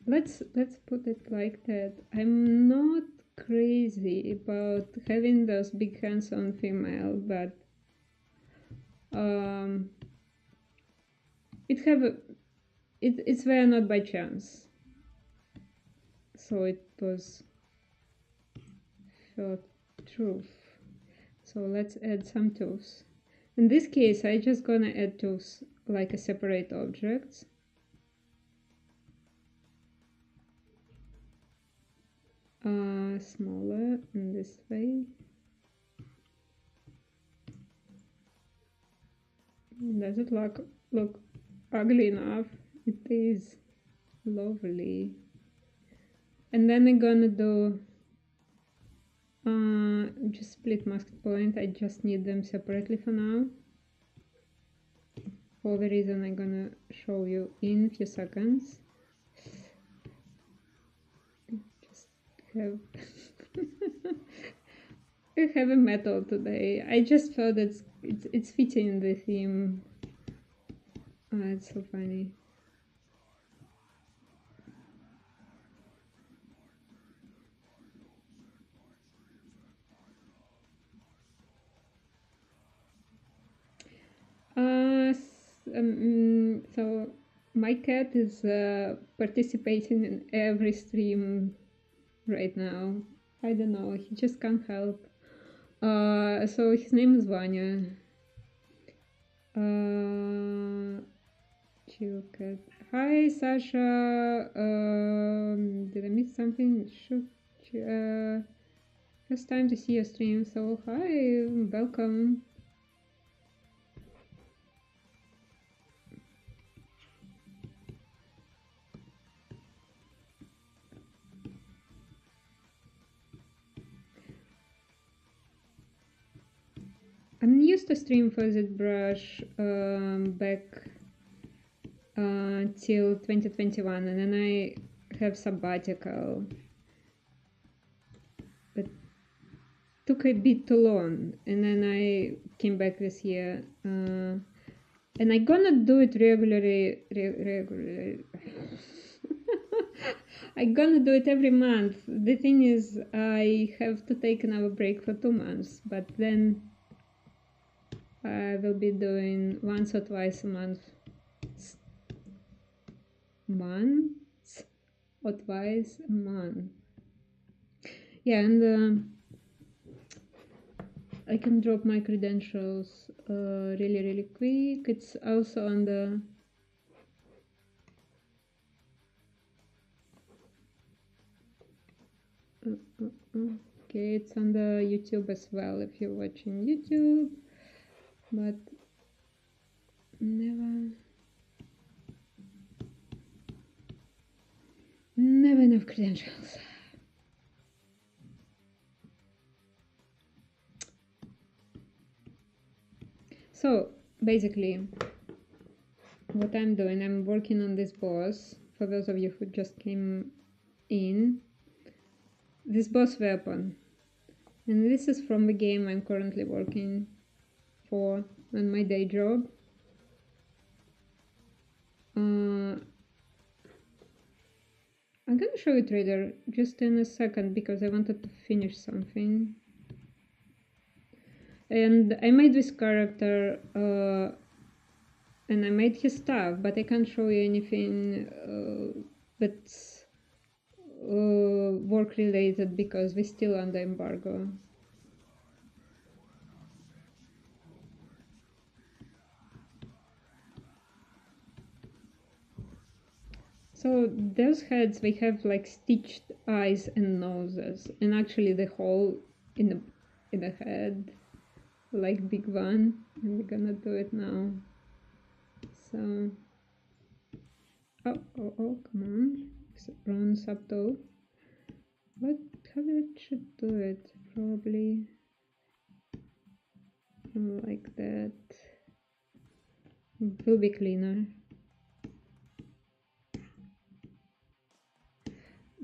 Let's put it like that. I'm not crazy about having those big hands on female, but It's there not by chance. So it was for truth. So let's add some tools. In this case, I just gonna add tools like a separate objects. Smaller in this way. Does it look ugly enough? It is lovely. And then I'm gonna do just split mask point. I just need them separately for now. For the reason I'm gonna show you in a few seconds. Just have I have a metal today. I just felt it's fitting in the theme. It's so funny. So my cat is participating in every stream right now. I don't know, he just can't help. So his name is Vanya. Chill cat. Hi Sasha. Did I miss something? First time to see your stream, so hi, welcome. I'm used to stream for Zbrush back till 2021, and then I have sabbatical. But took a bit too long, and then I came back this year. And I'm gonna do it regularly. I'm gonna do it every month. The thing is, I have to take another break for 2 months, but then I will be doing once or twice a month. Once or twice a month. Yeah, and I can drop my credentials really quick. It's also on the okay, it's on the YouTube as well if you're watching YouTube, but never enough credentials. So basically what I'm doing, I'm working on this boss. For those of you who just came in, this boss weapon, and this is from the game I'm currently working for on my day job. I'm gonna show you trailer just in a second because I wanted to finish something. And I made this character and I made his stuff, but I can't show you anything that's work related because we're still under embargo. So those heads, they have like stitched eyes and noses, and actually the hole in the head, like big one, and we're gonna do it now. So, oh, come on, run subtle. How it should do it? Probably like that. It will be cleaner.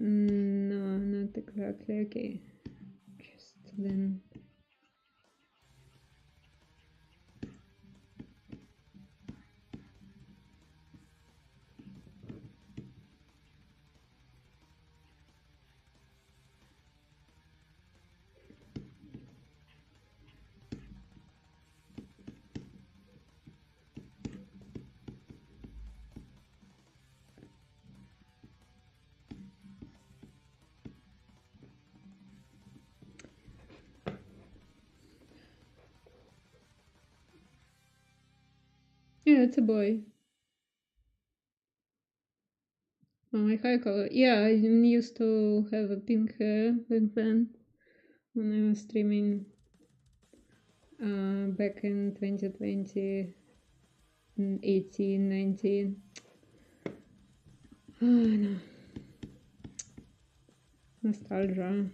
No, not exactly. Okay, just then. Yeah, it's a boy. Oh, my hair color. Yeah, I used to have a pink hair back then when I was streaming back in 2020, 18, 19. Oh, no. Nostalgia.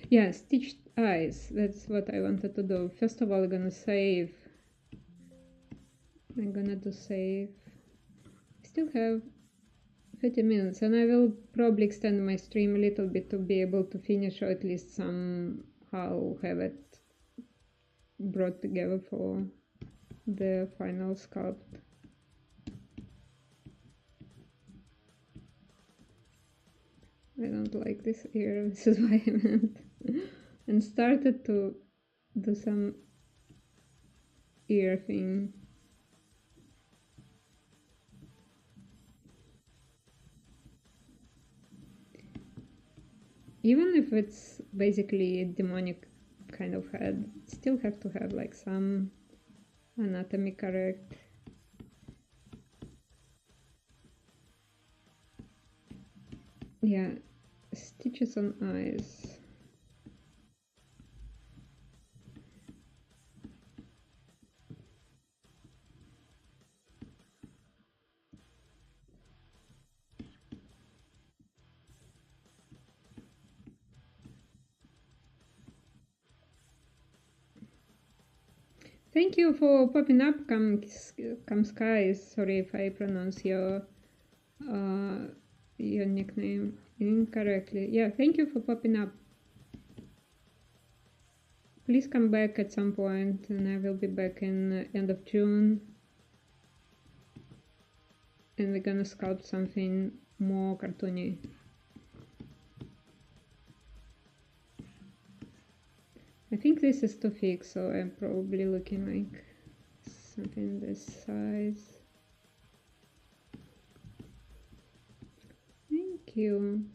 Yeah, stitched eyes. That's what I wanted to do. First of all, I'm gonna save. I'm gonna do save. Still have 30 minutes, and I will probably extend my stream a little bit to be able to finish, or at least somehow have it brought together for the final sculpt. I don't like this ear, this is why I meant. And started to do some ear thing. Even if it's basically a demonic kind of head, still have to have like some anatomy correct. Yeah, stitches on eyes. Thank you for popping up, Come Skies. Sorry if I pronounce your nickname incorrectly. Yeah, thank you for popping up. Please come back at some point, and I will be back in end of June. And we're gonna sculpt something more cartoony. I think this is too thick, so I'm probably looking like something this size. Thank you.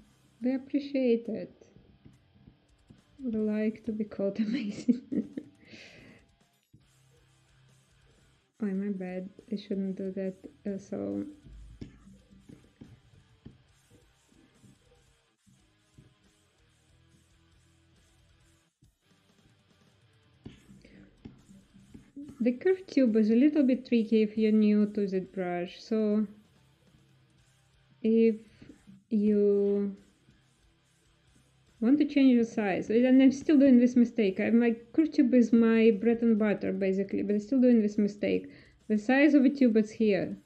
We appreciate it. We like to be called amazing. Oh, my bad. I shouldn't do that. So the curved tube is a little bit tricky if you're new to Zbrush. So if you want to change the size, and I'm still doing this mistake. My curved tube is my bread and butter basically, but I'm still doing this mistake. The size of a tube is here.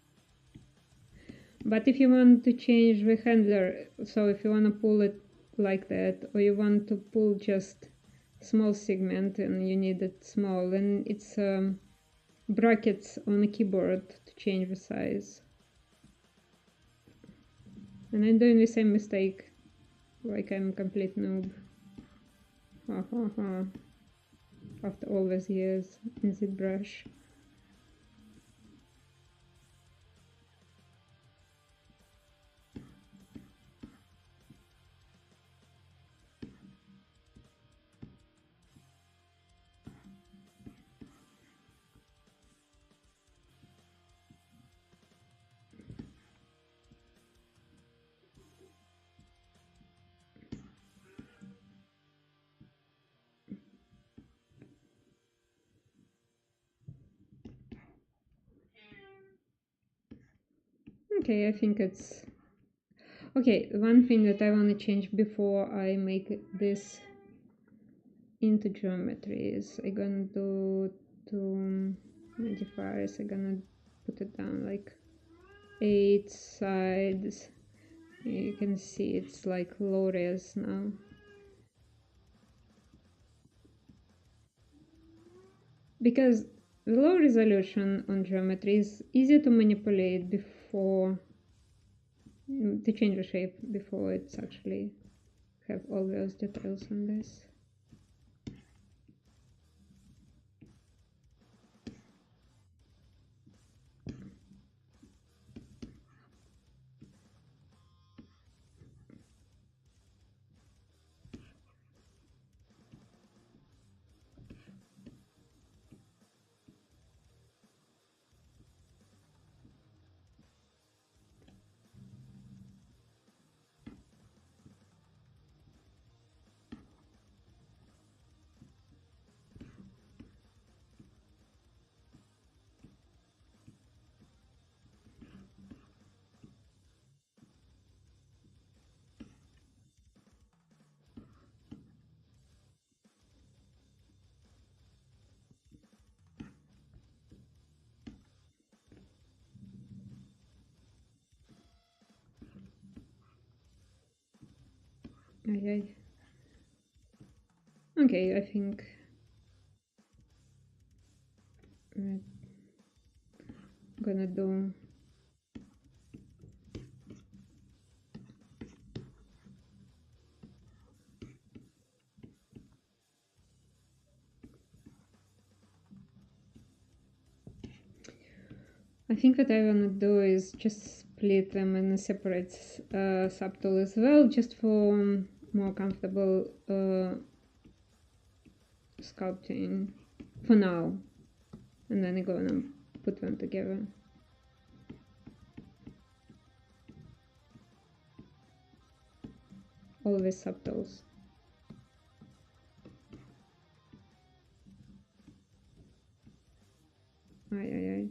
But if you want to change the handler, so if you want to pull it like that, or you want to pull just small segment and you need it small, then it's brackets on the keyboard to change the size. And I'm doing the same mistake, like I'm a complete noob. Ha ha ha. After all these years in Zbrush. Okay, I think it's okay. One thing that I want to change before I make this into geometry is I'm gonna do two modifiers. I'm gonna put it down like 8 sides. You can see it's like low res now. Because the low resolution on geometry is easier to manipulate before to change the shape before it's actually have all those details on this. Okay, I think we're gonna do I think what I wanna do is just split them in a separate subtool as well, just for more comfortable sculpting for now, and then I'm gonna put them together. Always subtools. Aye.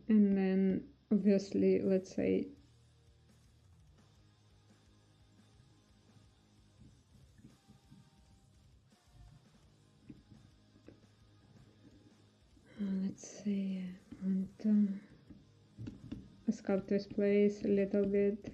And then obviously, let's say I want to sculpt this place a little bit.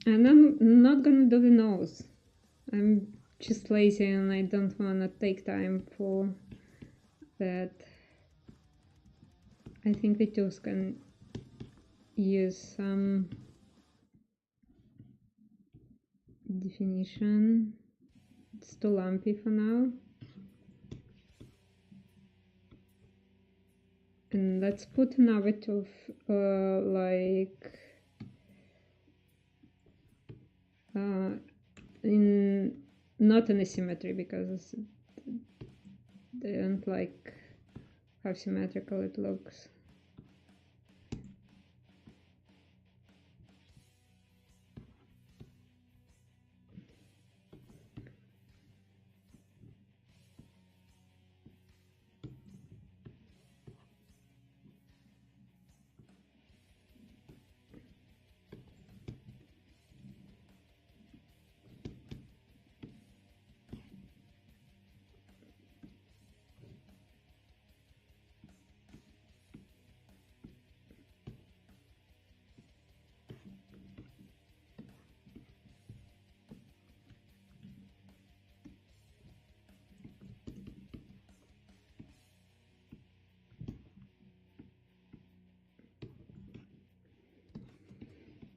And I'm not gonna do the nose. I'm just lazy and I don't wanna take time for that. I think the tools can use some definition. It's too lumpy for now. And let's put another tooth like in not in a symmetry, because they don't like how symmetrical it looks.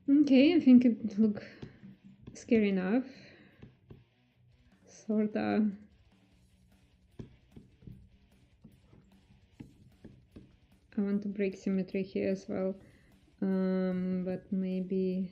Okay, I think it looks scary enough. Sorta. I want to break symmetry here as well, but maybe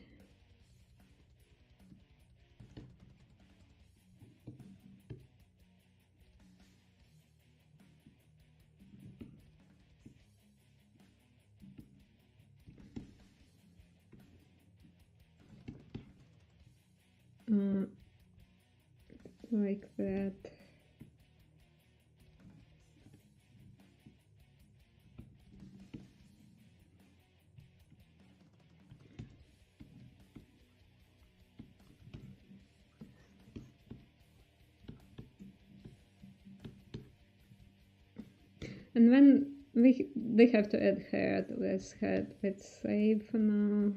like that. And when they have to add head, let's save for now.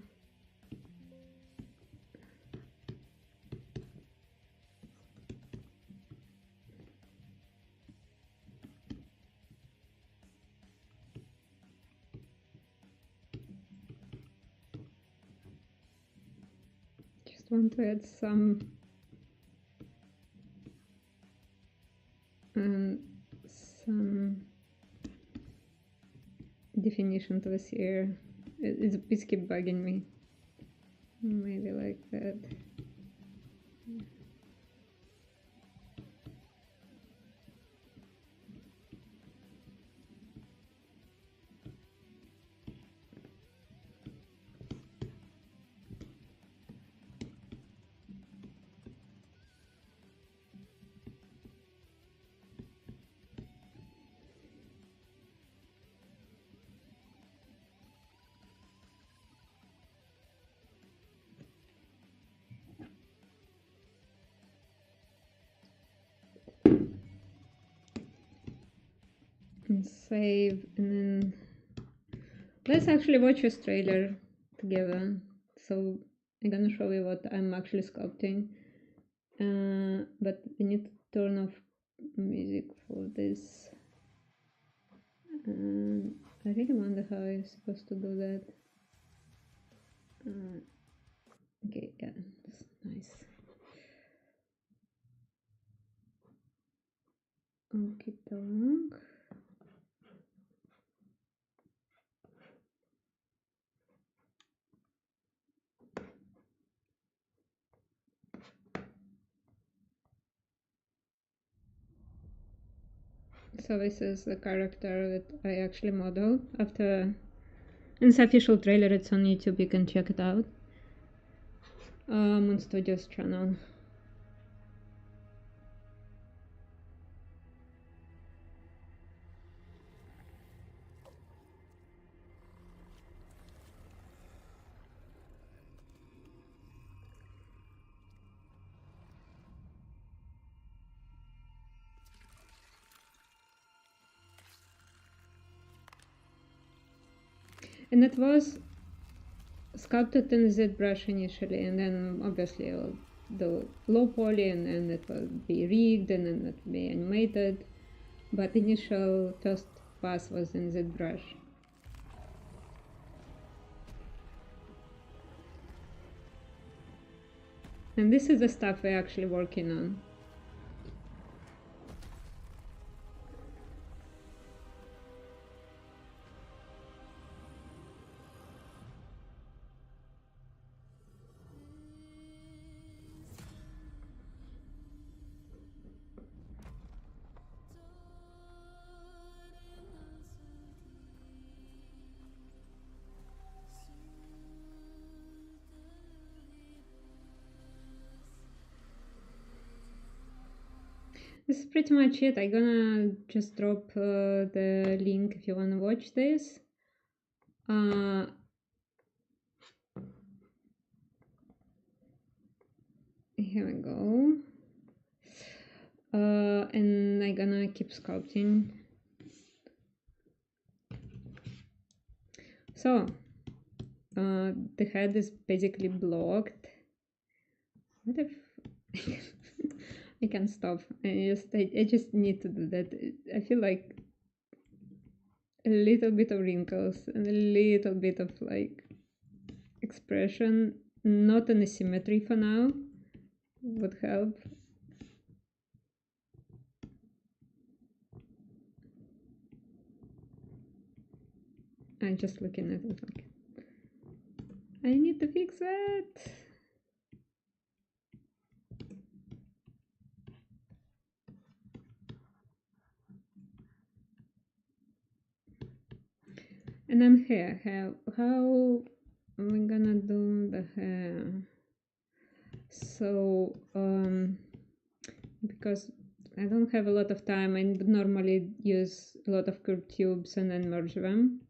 Just want to add some definition to this ear. It keeps bugging me. Maybe like that. save, and then let's actually watch this trailer together. So I'm gonna show you what I'm actually sculpting, but we need to turn off music for this. I really wonder how I'm supposed to do that. Okay, yeah, that's nice. Okay, talk. So this is the character that I actually modeled after. In the official trailer, it's on YouTube, you can check it out. On Studios channel. And it was sculpted in Zbrush initially, and then obviously I'll do low poly, and then it will be rigged, and then it will be animated. But initial first pass was in Zbrush. And this is the stuff we're actually working on. This is pretty much it. I'm gonna just drop the link if you wanna watch this. Here we go. And I'm gonna keep sculpting. So, the head is basically blocked. What if I can't stop? I just need to do that. I feel like a little bit of wrinkles and a little bit of like expression, not an asymmetry for now, would help. I'm just looking at it like, I need to fix that. And then hair, how am I gonna do the hair? So, because I don't have a lot of time, I normally use a lot of curved tubes and then merge them.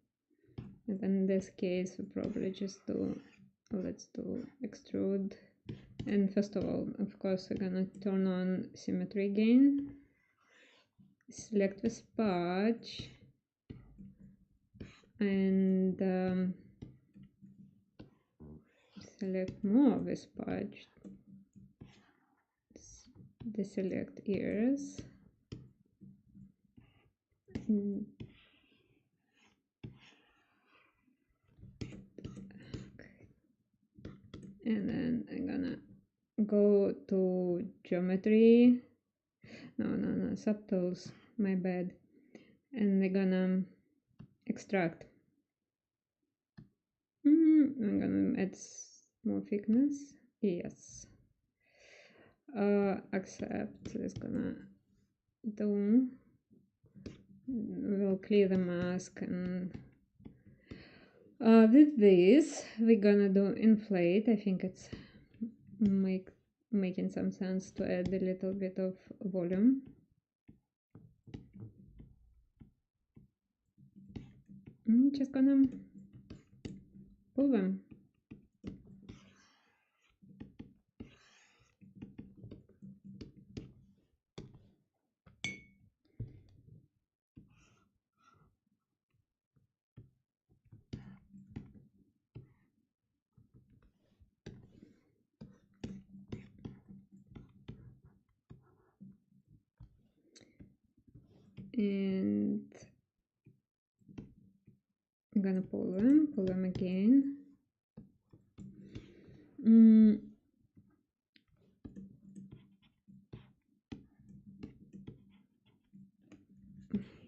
And then in this case, we probably just do, let's do extrude. And first of all, of course, we're gonna turn on symmetry again. Select the spatch. And select more of the spatch. Deselect ears. Okay. And then I'm gonna go to geometry. No, subtools, my bad. And I'm gonna extract. I'm gonna add more thickness. Yes. Accept. It's gonna do. We'll clear the mask, and with this we're gonna do inflate. I think it's making some sense to add a little bit of volume. I'm just gonna pull them. and I'm gonna pull them again.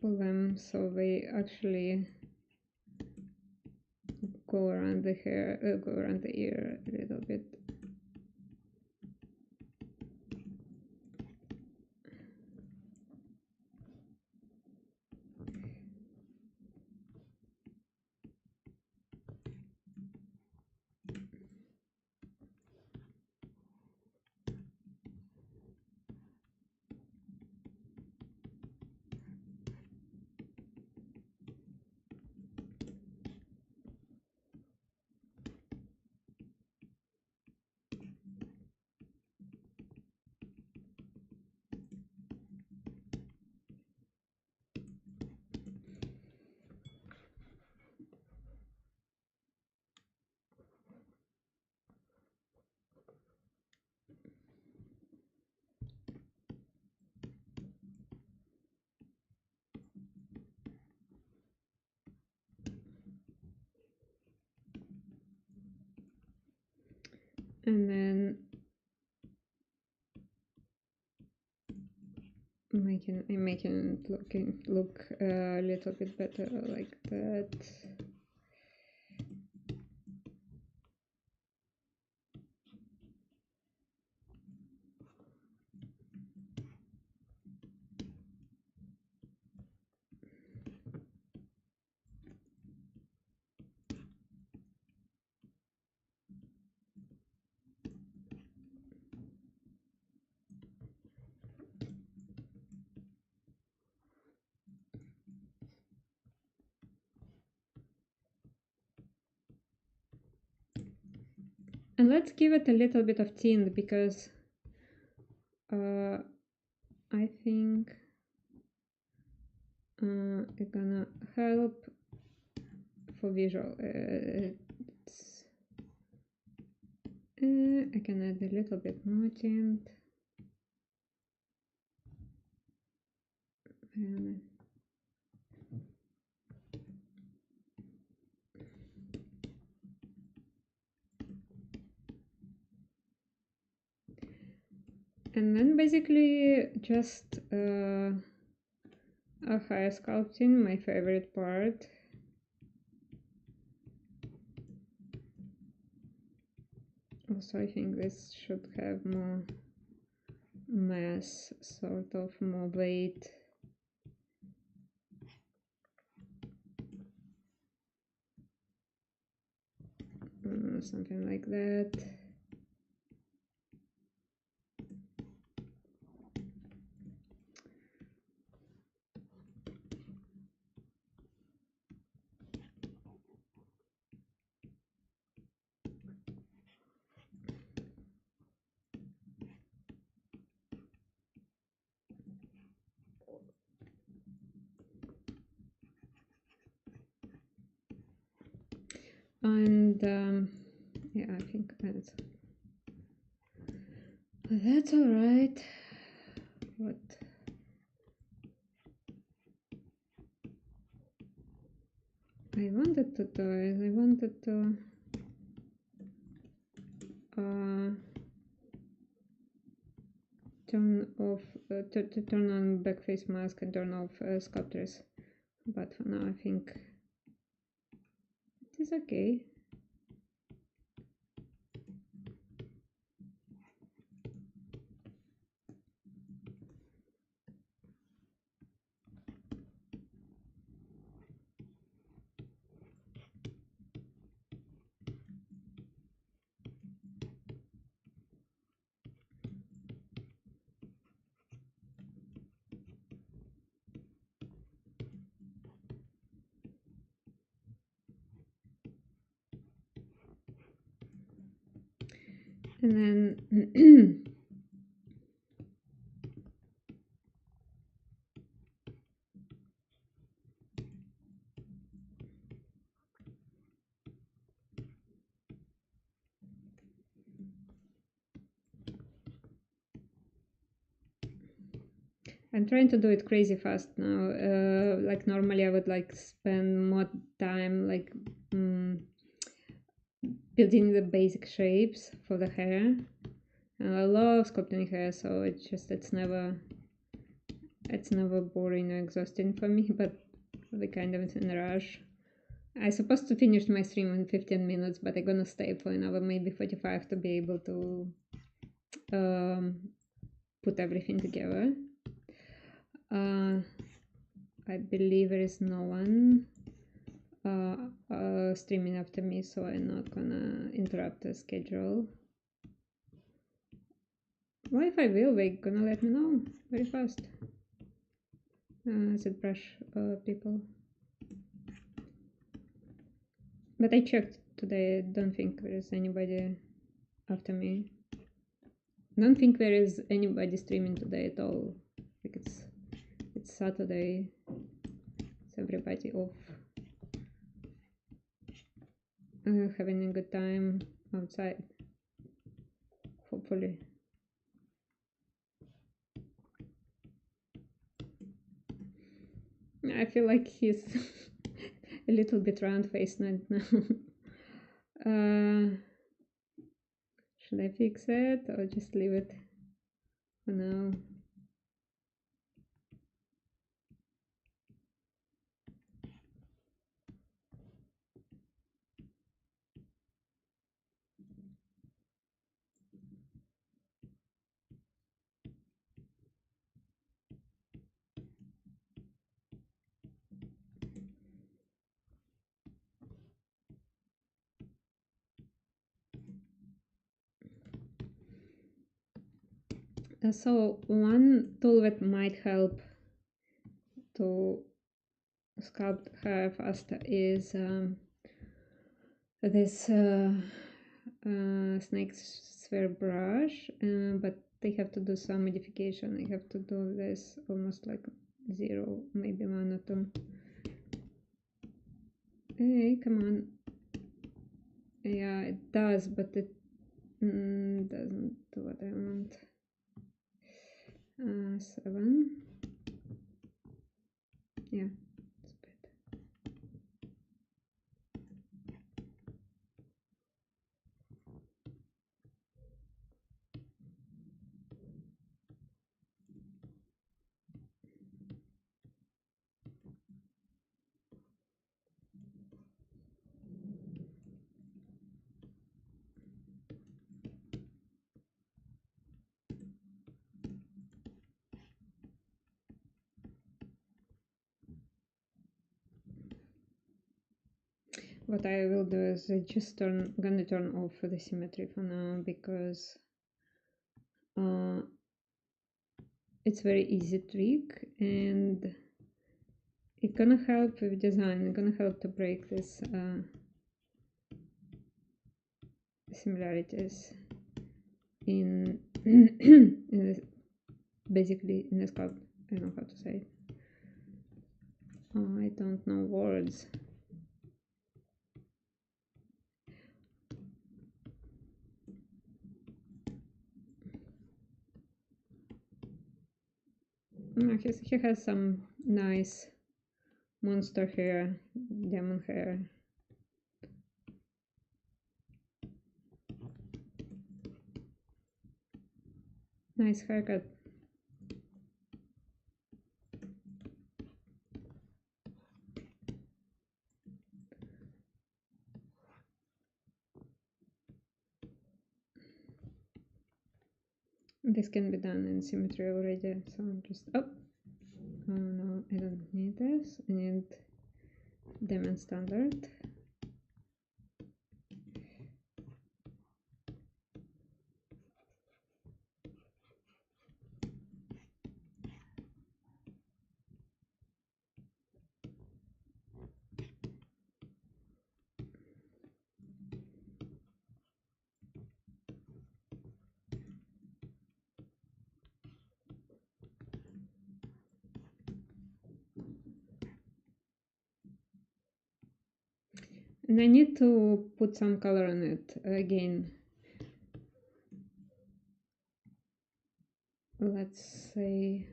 Pull them so they actually go around the hair, go around the ear a little bit. And then I'm making it look a little bit better like that. And let's give it a little bit of tint because I think it's gonna help for visual. I can add a little bit more tint. And then basically just a hair sculpting, my favorite part. Also, I think this should have more mass, sort of more weight. Something like that. And yeah, I think that's all right. What I wanted to do is I wanted to turn off, to turn on backface mask and turn off sculptors, but for now I think it is okay. And then I'm trying to do it crazy fast now. Like normally I would like spend more time like building the basic shapes for the hair. And I love sculpting hair, so it's never boring or exhausting for me, but we're kind of in a rush. I'm supposed to finish my stream in 15 minutes, but I'm gonna stay for another maybe 45 to be able to put everything together. I believe there is no one streaming after me, so I'm not gonna interrupt the schedule. Well, if I will, they're gonna let me know very fast. Zbrush people. But I checked today, I don't think there is anybody after me. Don't think there is anybody streaming today at all. Like it's Saturday. It's everybody off. Having a good time outside. Hopefully. I feel like he's a little bit round-faced right now. Should I fix it or just leave it for now? So one tool that might help to sculpt hair faster is this snake sphere brush, but they have to do some modification. I have to do this almost like 0, maybe 1 or 2. Hey, come on. Yeah, it does, but it doesn't do what I want. 7. Yeah, it's better. What I will do is I just gonna turn off the symmetry for now, because it's very easy trick and it's gonna help with design. It's gonna help to break this similarities in, basically in a sculpt. I don't know how to say it. I don't know words. He has some nice monster hair, demon hair. Nice haircut. This can be done in symmetry already, so I'm just, oh no, I don't need this. I need demon standard. And I need to put some color on it again. Let's say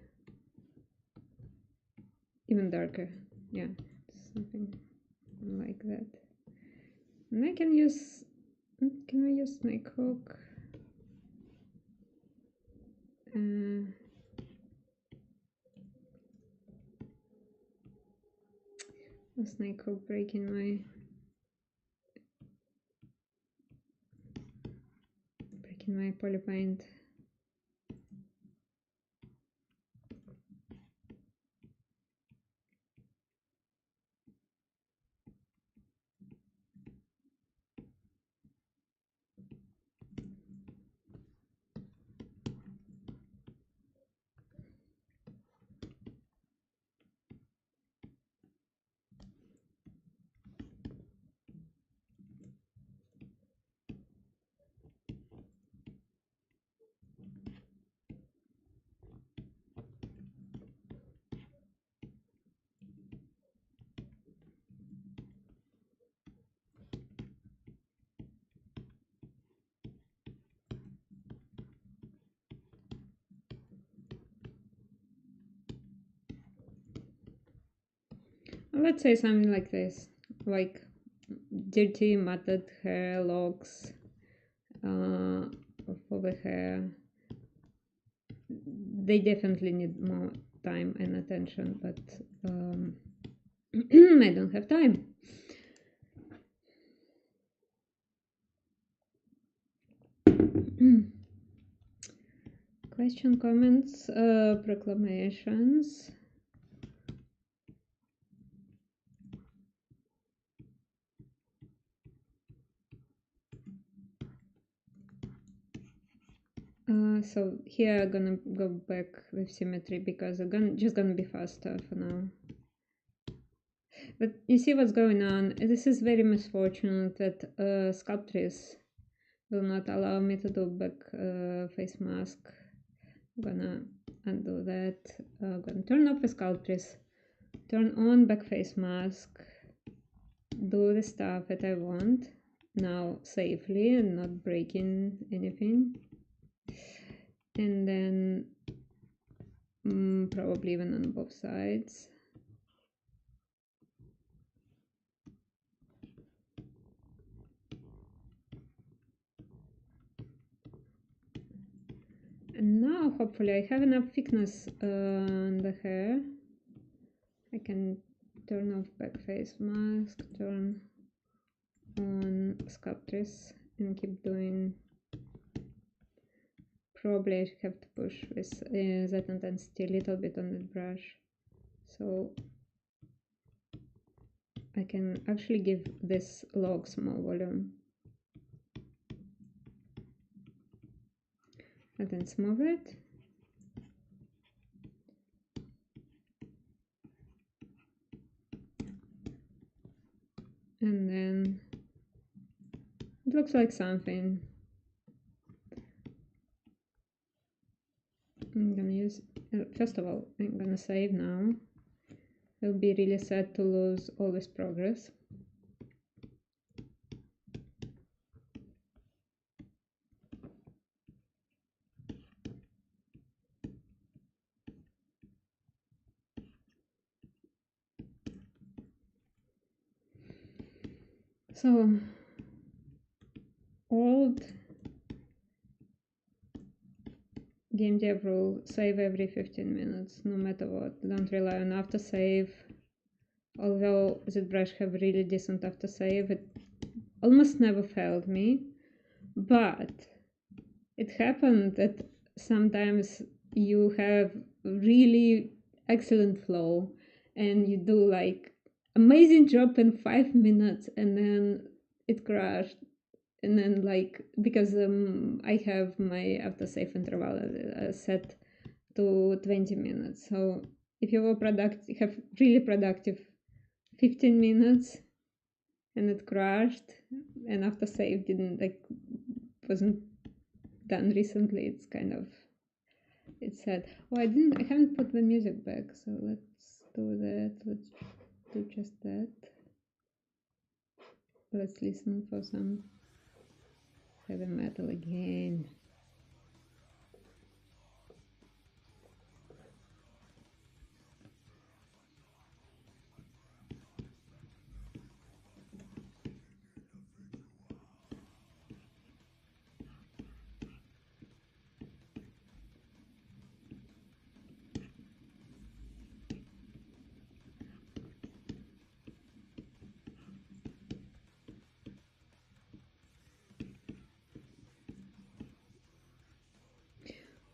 even darker. Yeah, something like that. And I can use, can we use snake hook? A snake hook breaking my poly paint. Let's say something like this, like dirty matted hair locks for the hair. They definitely need more time and attention, but I don't have time. Question, comments, proclamations. So here I'm gonna go back with symmetry because it's just gonna be faster for now. But you see what's going on. This is very misfortunate that Sculptress will not allow me to do back face mask. I'm gonna undo that. I'm gonna turn off the Sculptress, turn on back face mask, do the stuff that I want now safely and not breaking anything. And then probably even on both sides. And now hopefully I have enough thickness on the hair. I can turn off back face mask, turn on Sculptress and keep doing. Probably I have to push with that intensity a little bit on the brush, so I can actually give this locks more volume. And then smooth it. And then it looks like something. I'm gonna use, first of all, I'm gonna save now. It'll be really sad to lose all this progress. So, old game dev rule, save every 15 minutes, no matter what. Don't rely on autosave. Although Zbrush have really decent autosave, it almost never failed me. But it happened that sometimes you have really excellent flow and you do like amazing job in 5 minutes and then it crashed. And then like, because I have my autosave interval set to 20 minutes. So if you have really productive 15 minutes and it crashed and autosave wasn't done recently, it's kind of, it's sad. Oh, I haven't put the music back, so let's do that. Let's do just that. Let's listen for some heavy metal again.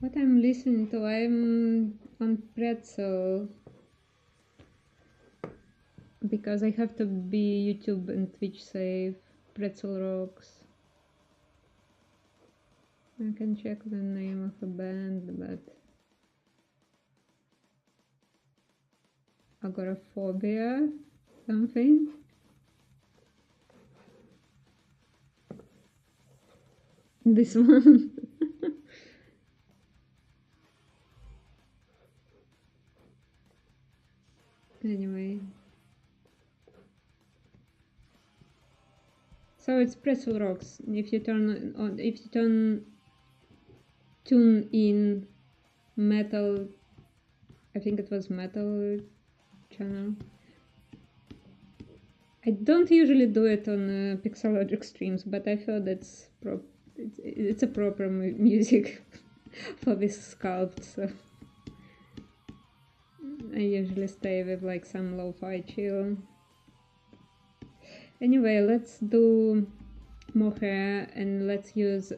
What I'm listening to, I'm on Pretzel because I have to be YouTube and Twitch safe. Pretzel rocks. I can check the name of a band, but agoraphobia, something. This one. Anyway. So it's Pretzel Rocks. If you tune in metal, I think it was metal channel. I don't usually do it on Pixologic streams, but I thought it's a proper music for this sculpt, so I usually stay with like some lo-fi chill. Anyway, let's do more hair and let's use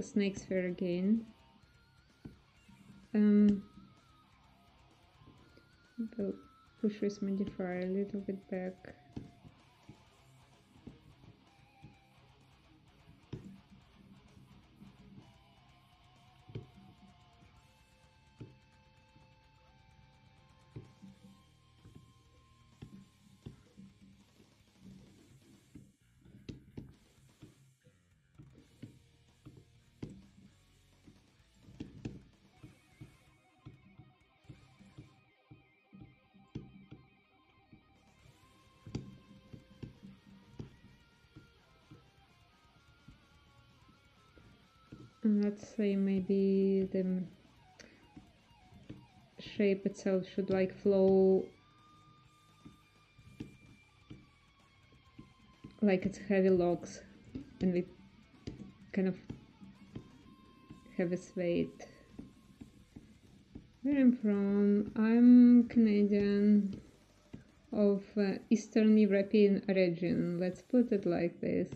snake sphere again. We'll push this modifier a little bit back. And let's say maybe the shape itself should like flow like it's heavy logs and we kind of have its weight. Where I'm from, I'm Canadian of Eastern European origin. Let's put it like this.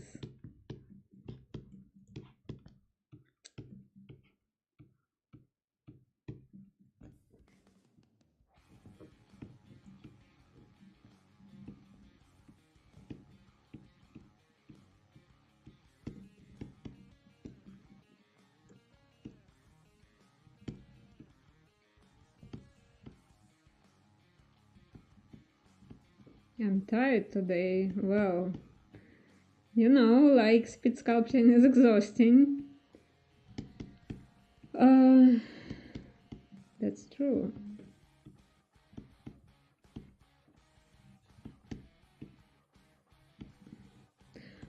I'm tired today. Well, you know, like speed sculpting is exhausting. That's true.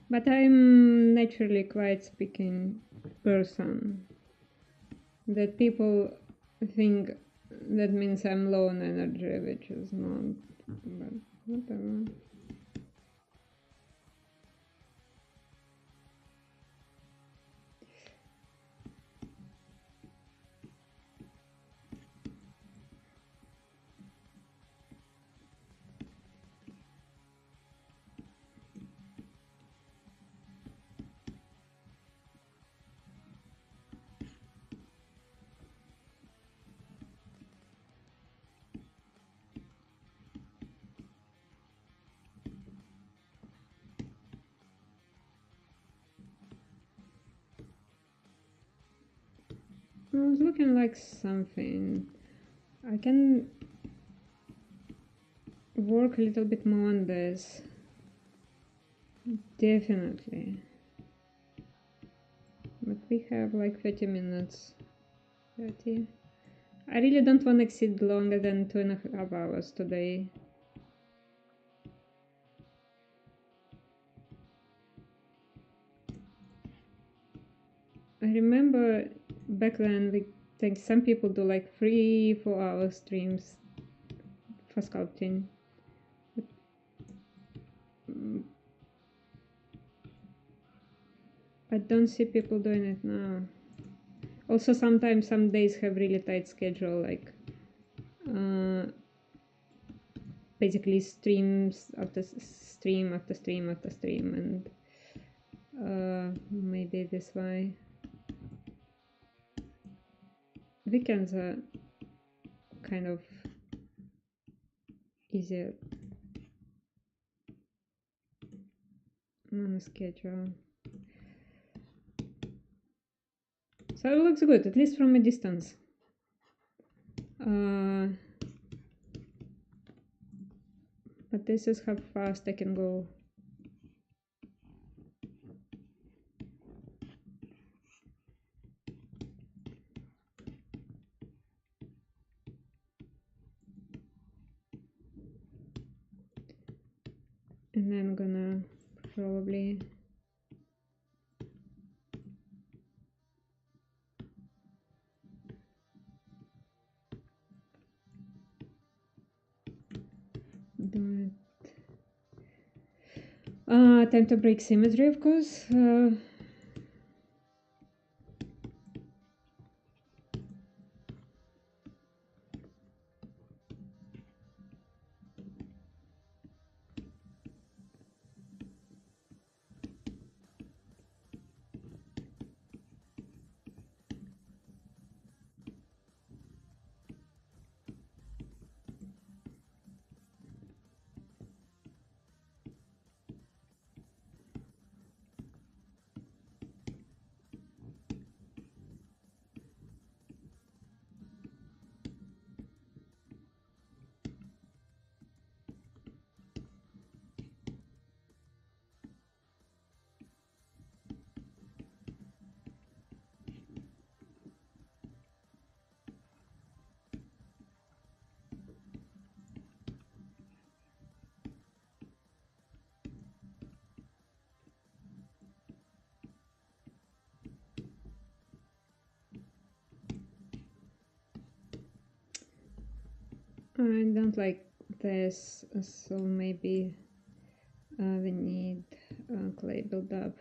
But I'm naturally quite speaking person. That people think that means I'm low on energy, which is not. But whatever. I was looking like something. I can work a little bit more on this. Definitely. But we have like 30 minutes. 30. I really don't want to exceed longer than 2.5 hours today. I remember back then, like some people do like 3-4 hour streams for sculpting. I don't see people doing it now. Also, sometimes some days have really tight schedule, like basically streams after stream after stream after stream, and maybe this why. weekends are kind of easier on a schedule. So it looks good, at least from a distance. But this is how fast I can go. And then I'm gonna probably do it. Time to break symmetry, of course. I don't like this, so maybe we need clay buildup.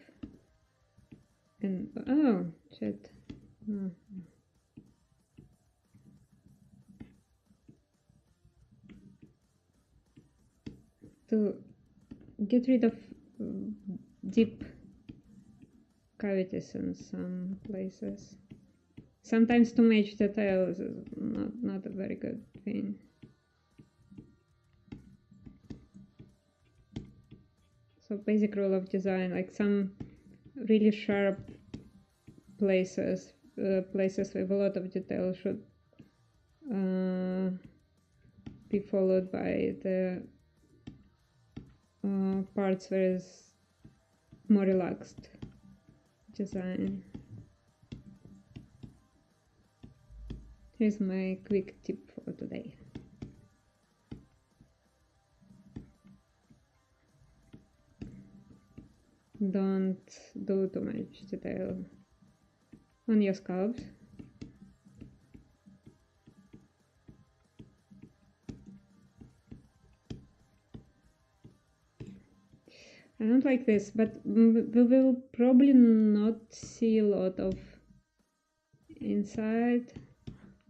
And oh shit, no. To get rid of deep cavities in some places. Sometimes too much detail is not a very good thing. So basic rule of design, like some really sharp places, places with a lot of detail should be followed by the parts where it's more relaxed design. Here's my quick tip for today. Don't do too much detail on your sculpts. I don't like this, but we will probably not see a lot of inside,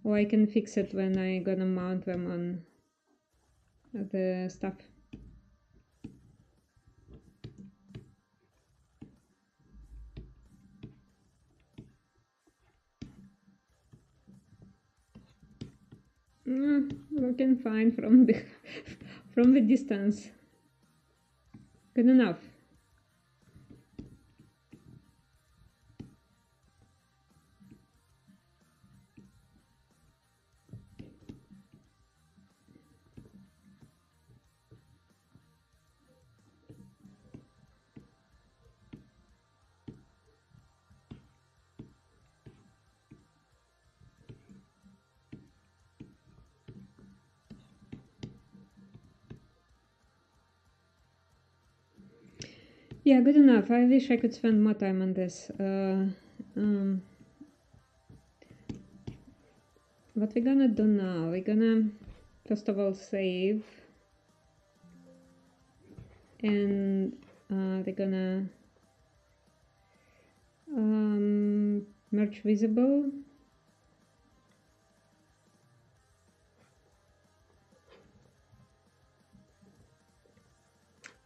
or I can fix it when I'm gonna mount them on the stuff. Looking fine from the from the distance. Good enough. Yeah, good enough. I wish I could spend more time on this. What we're gonna do now, we're gonna first of all save, and we're gonna merge visible,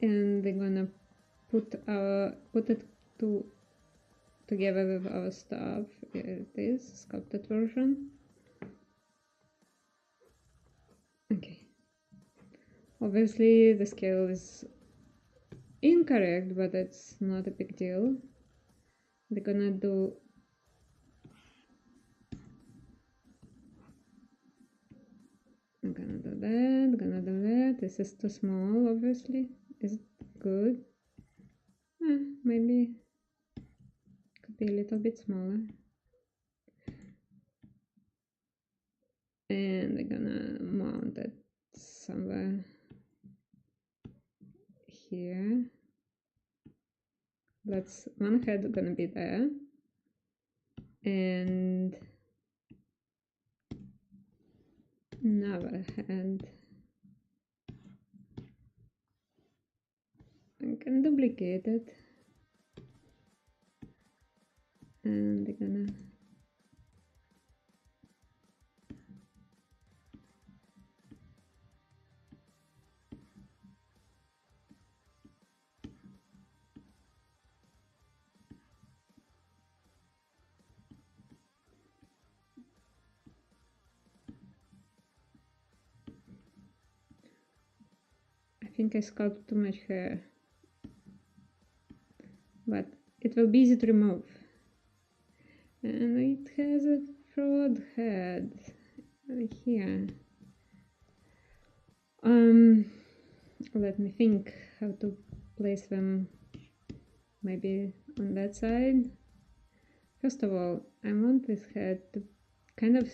and we're gonna put it together with our stuff. Here it is, sculpted version. Obviously the scale is incorrect, but it's not a big deal. We're gonna do I'm gonna do that. This is too small, obviously. Is it good? Maybe could be a little bit smaller. And I'm gonna mount it somewhere here. That's one head gonna be there. And another head. I can duplicate it. And I'm gonna I think I sculpted too much hair. But it will be easy to remove. And it has a fraud head here. Let me think how to place them. Maybe on that side. First of all, I want this head to kind of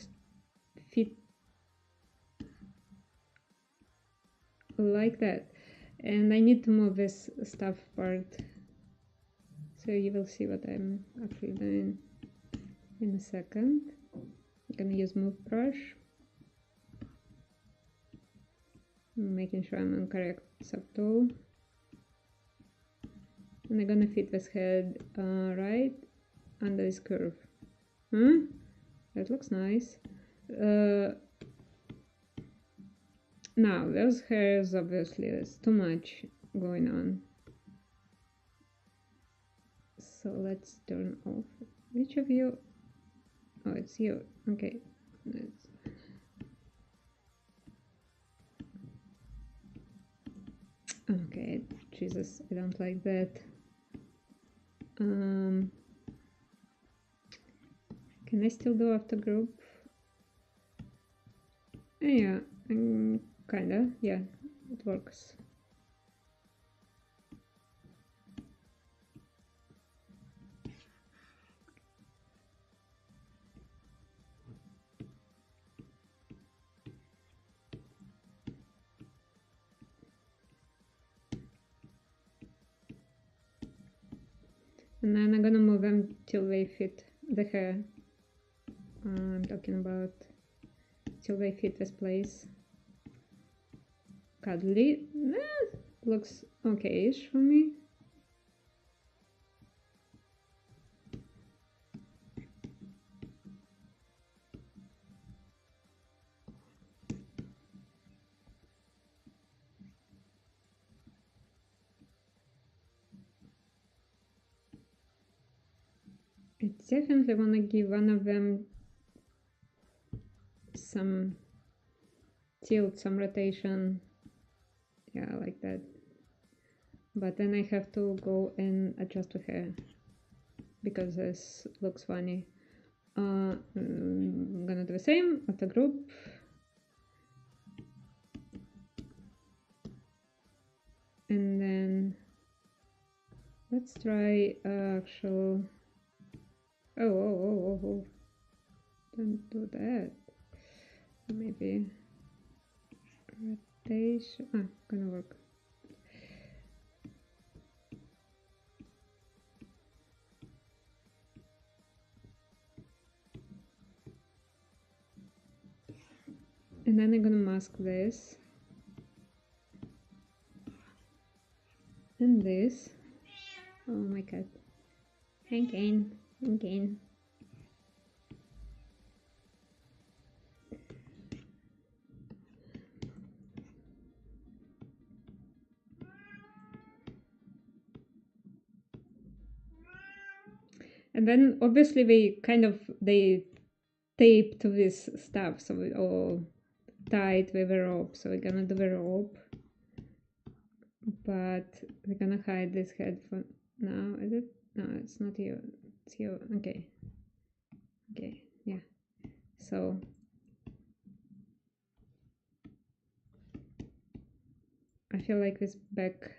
fit like that, and I need to move this stuff part, so you will see what I'm actually doing in a second. I'm gonna use move brush, making sure I'm on correct subtool, and I'm gonna fit this head right under this curve. That looks nice. Now those hairs, obviously there's too much going on, so let's turn off. Which of you? Oh, it's you. Okay. Okay, Jesus, I don't like that. Can I still do after group? Yeah, kinda, yeah, it works. And then I'm gonna move them till they fit the hair. I'm talking about till they fit this place. Cuddly. Looks okay-ish for me. I definitely want to give one of them some tilt, some rotation. Yeah, like that. But then I have to go and adjust the hair because this looks funny. I'm gonna do the same after group. And then let's try actual. Oh. Don't do that. Maybe rotation. Gonna work. And then I'm gonna mask this and this. Oh my god. Again. And then obviously they taped this stuff, so we all tied with a rope. So we're gonna do the rope but we're gonna hide this head for now. Is it? No, it's not you. It's you. Okay. Okay. Yeah. So I feel like this back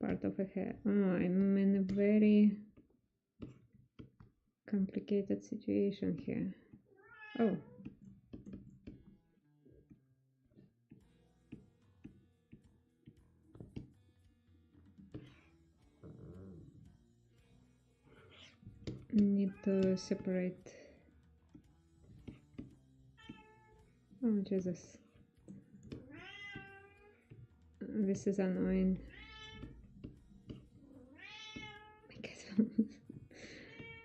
part of a hair. Oh, I'm in a very complicated situation here. Oh. Need to separate. Oh, Jesus. This is annoying.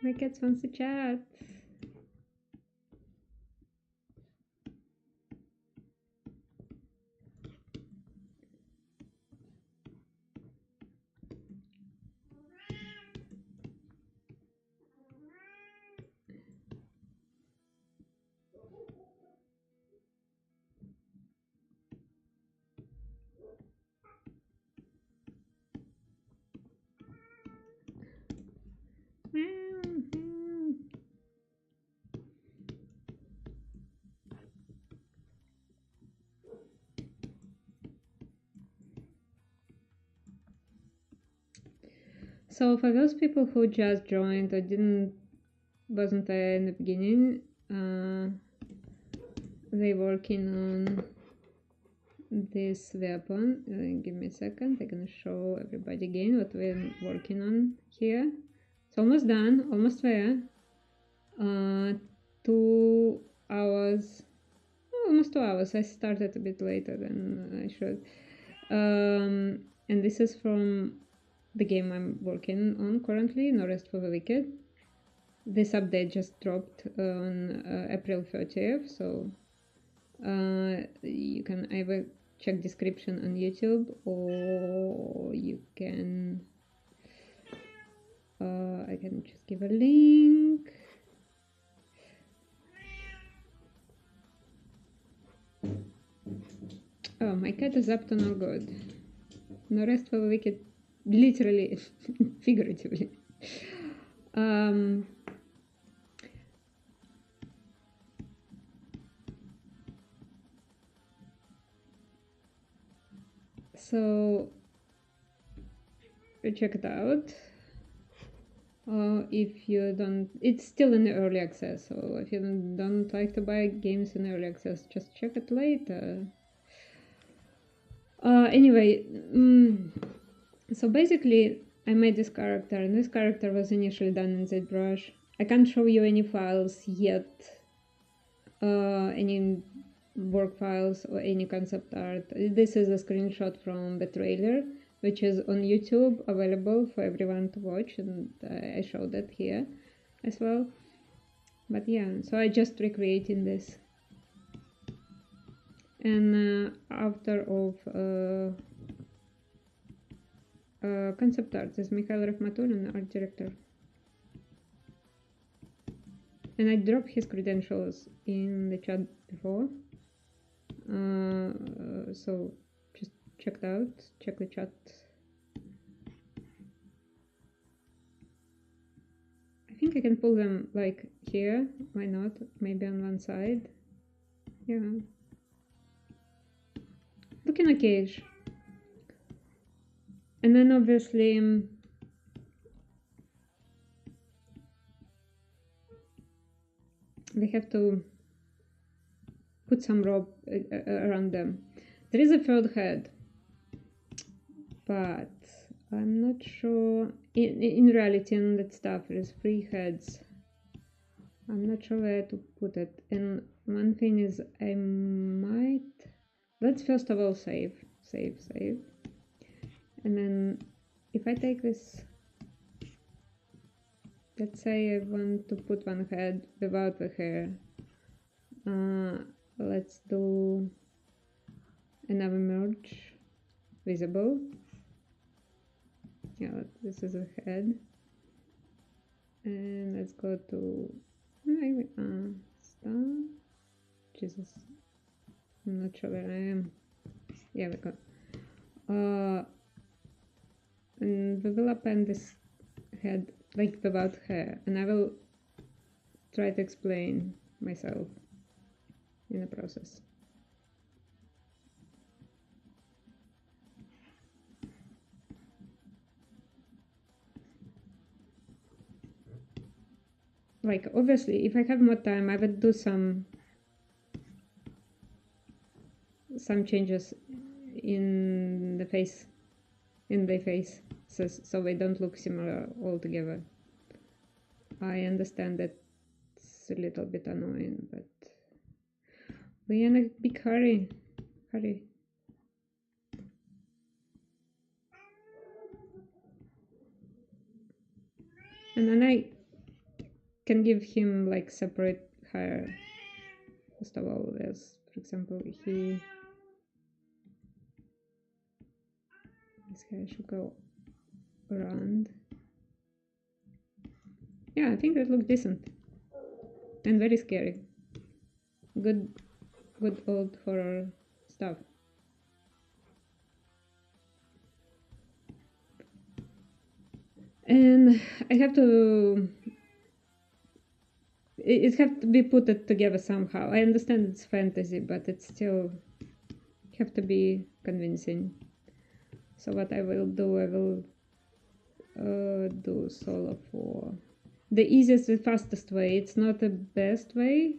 My cat wants to chat. So for those people who just joined or wasn't there in the beginning, they're working on this weapon. Give me a second. I'm gonna show everybody again what we're working on here. It's almost done, almost there. 2 hours, almost 2 hours. I started a bit later than I should. And this is from the game I'm working on currently, No Rest for the Wicked. This update just dropped on April 30th, so you can either check description on YouTube, or you can I can just give a link. Oh, my cat is up to no good. No Rest for the Wicked, literally, figuratively. So check it out. If you don't, it's still in early access, so if you don't like to buy games in early access, just check it later. Anyway, so basically I made this character, and this character was initially done in Zbrush. I can't show you any files yet, any work files or any concept art. This is a screenshot from the trailer, which is on YouTube, available for everyone to watch, and I showed it here as well. But yeah, so I just recreating this. And author of concept art is Mikhail Rahmatulin, art director. And I dropped his credentials in the chat before. So just check it out, check the chat. I think I can pull them like here, why not? Maybe on one side. Yeah. Looking okayish. And then obviously we have to put some rope around them. There is a third head, but I'm not sure. In reality, in that stuff, there's 3 heads. I'm not sure where to put it. And one thing is, I might. Let's first of all save. And then if I take this, let's say I want to put one head without the hair. Let's do another merge, visible. Yeah, this is a head. And let's go to star. Jesus, I'm not sure where I am. Yeah, we go. And we will append this head like without hair, and I will try to explain myself in the process. Like, obviously, if I have more time, I would do some changes in the face, so they don't look similar altogether. I understand that it's a little bit annoying, but we're in a big hurry. And then I can give him like separate hair. First of all, as for example, his hair should go around. Yeah, I think that looks decent and very scary. Good old horror stuff. And I have to. It have to be put together somehow. I understand it's fantasy, but it's still have to be convincing. So what I will do, I will do solo for the easiest and fastest way. It's not the best way,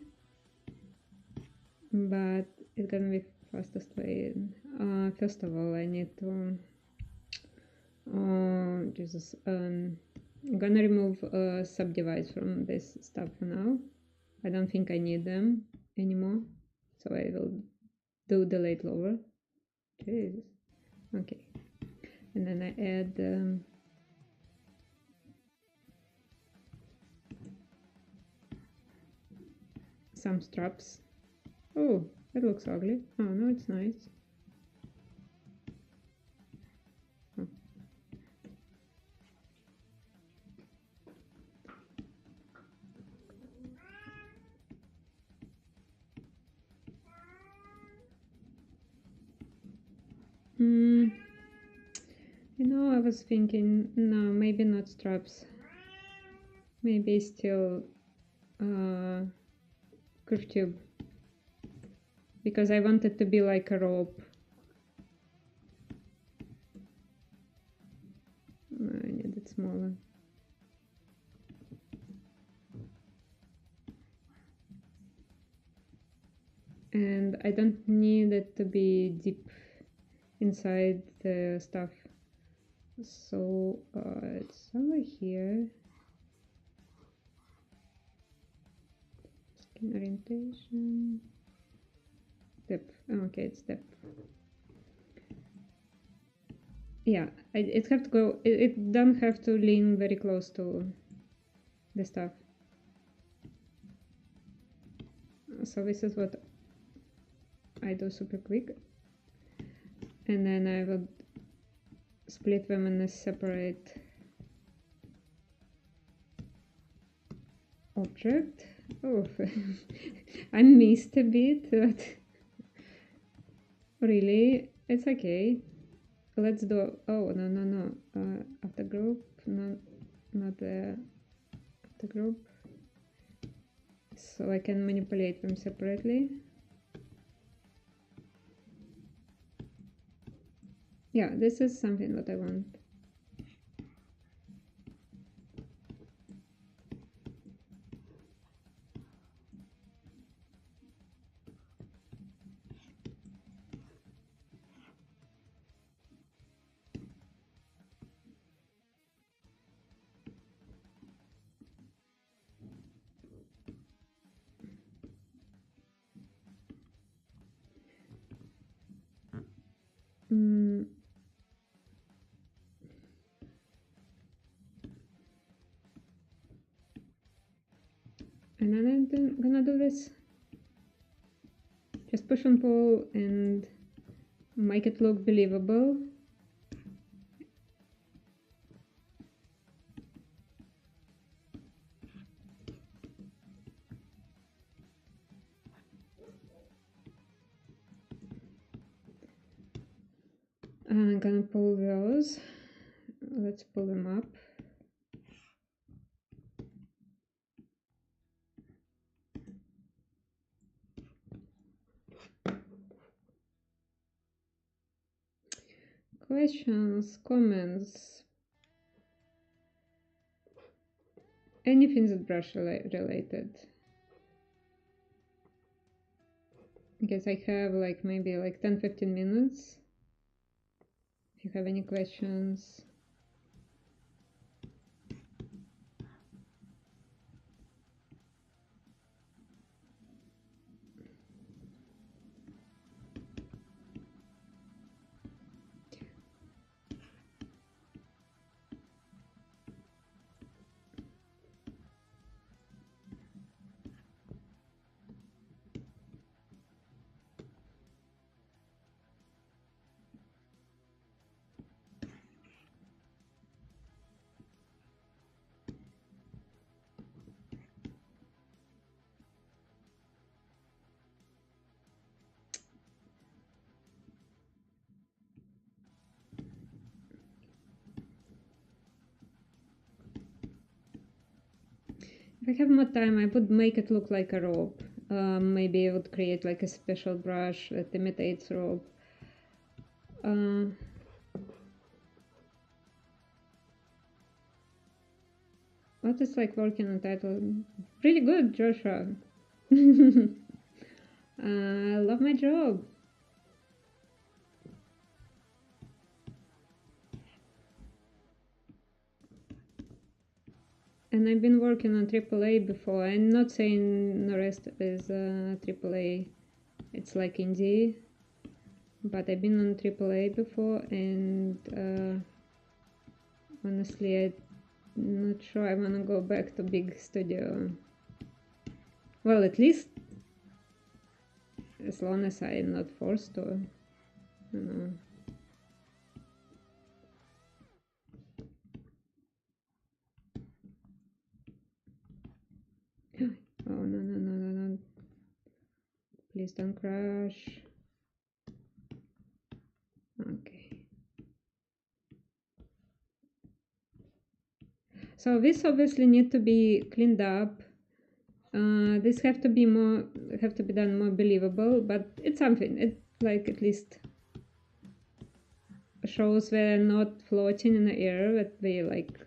but it's gonna be fastest way. First of all, I need to Jesus. I'm gonna remove subdivides from this stuff for now. I don't think I need them anymore, so I will do delete lower. Jesus. Okay, and then I add some straps. Oh, that looks ugly. Oh no, it's nice. Oh. You know, I was thinking, no, maybe not straps. Maybe still curve tube, because I want it to be like a rope. I need it smaller. And I don't need it to be deep inside the stuff. So it's somewhere here. Skin orientation. Depth. Okay, it's depth. Yeah, it have to go. It don't have to lean very close to the stuff. So this is what I do super quick, and then I will split them in a separate object. Oh, I missed a bit, but really, it's okay. Let's do. Oh no. After group, no, not the after group. So I can manipulate them separately. Yeah, this is something that I want. And then I'm gonna do this. Just push and pull and make it look believable. I'm gonna pull those. Let's pull them up. Questions, comments, anything Zbrush related. I guess I have like maybe like 10-15 minutes. If you have any questions. If I have more time, I would make it look like a robe. Maybe I would create like a special brush that imitates robe. What is like working on title? Pretty good, Joshua. I love my job. And I've been working on AAA before. I'm not saying the rest is AAA. It's like indie. But I've been on AAA before, and honestly, I'm not sure I want to go back to big studio. Well, at least as long as I'm not forced to, you know. Oh, no. Please don't crash. Okay. So this obviously need to be cleaned up. This have to be done more believable, but it's something. It like at least shows they're not floating in the air, that they like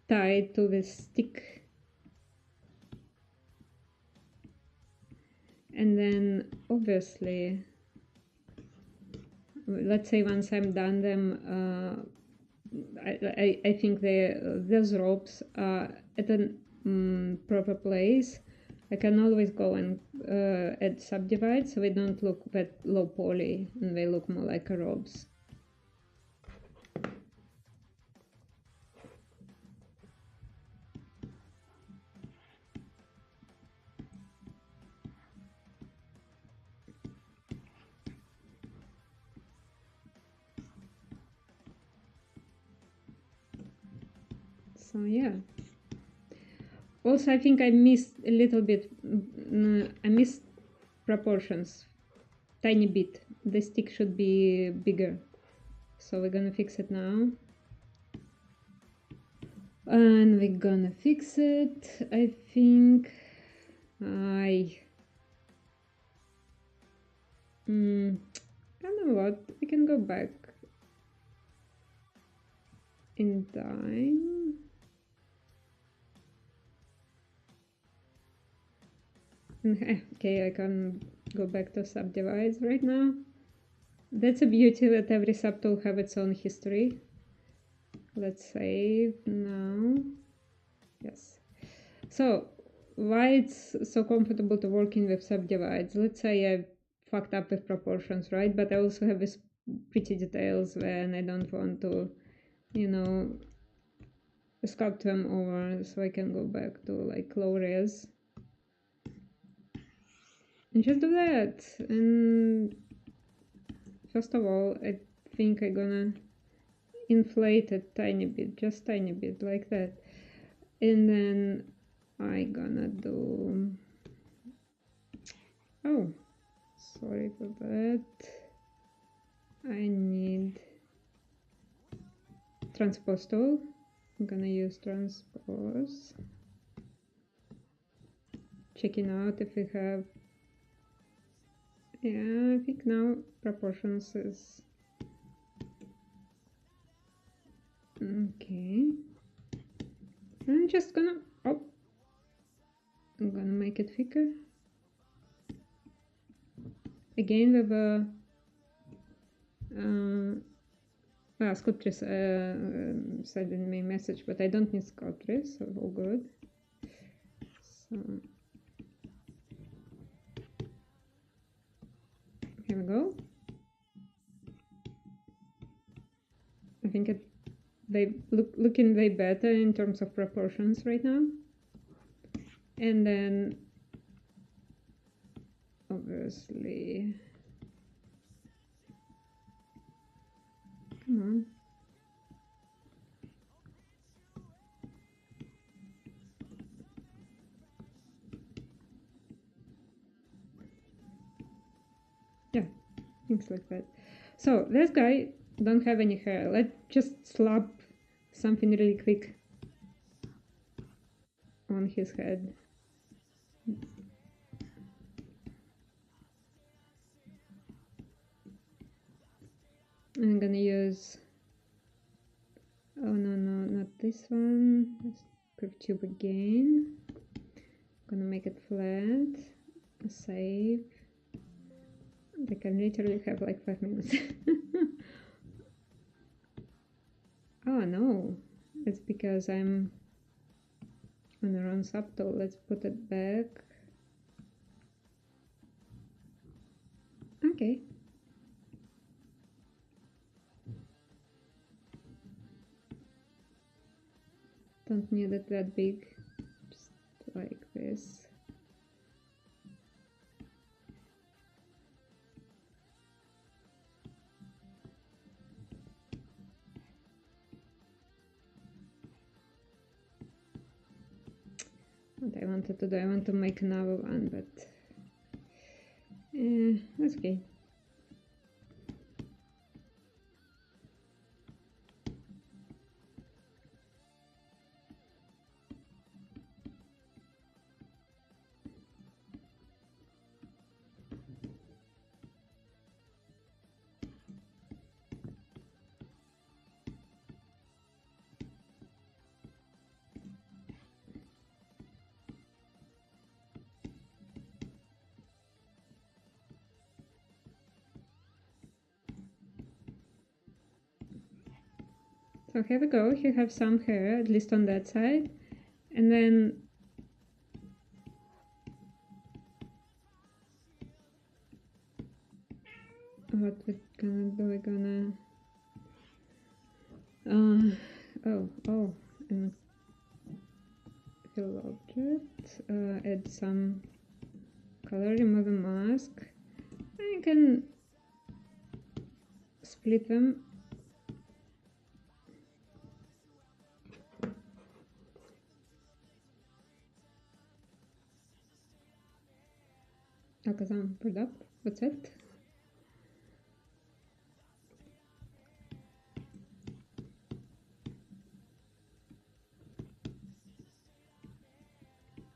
tied to the stick. And then obviously, let's say once I'm done them, I think those ropes are at a proper place. I can always go and add subdivide so they don't look that low poly and they look more like a ropes. So yeah. Also, I think I missed a little bit. I missed proportions, tiny bit. The stick should be bigger. So we're gonna fix it now. And we're gonna fix it. I think I don't know what. We can go back in time. Okay, I can go back to subdivides right now. That's a beauty that every subtool have its own history. Let's save now. Yes. So why it's so comfortable to working with subdivides? Let's say I fucked up with proportions, right? But I also have these pretty details when I don't want to, you know, sculpt them over, so I can go back to like low res and just do that. And first of all, I think I'm gonna inflate it tiny bit, just tiny bit like that, and then I gonna do, oh, sorry for that. I need transpose tool. I'm gonna use transpose. Checking out if we have, yeah, I think now proportions is okay. I'm just gonna, oh, I'm gonna make it thicker. Again with a Sculptress said in my message, but I don't need Sculptress, so all good. So here we go. I think they looking way better in terms of proportions right now. And then obviously, come on. Yeah, things like that. So this guy don't have any hair. Let's just slap something really quick on his head. I'm gonna use, oh no, not this one. Let's curve tube again. I'm gonna make it flat, save. I can literally have like 5 minutes. Oh no, it's because I'm on the wrong subtool. Let's put it back. Okay. Don't need it that big, just like this. What I wanted to do, I want to make another one, but that's okay. So here we go, you have some hair, at least on that side. And then what we're gonna do, we're gonna and fill object, add some color, remove a mask. I can split them. Alakazam pulled up. What's it?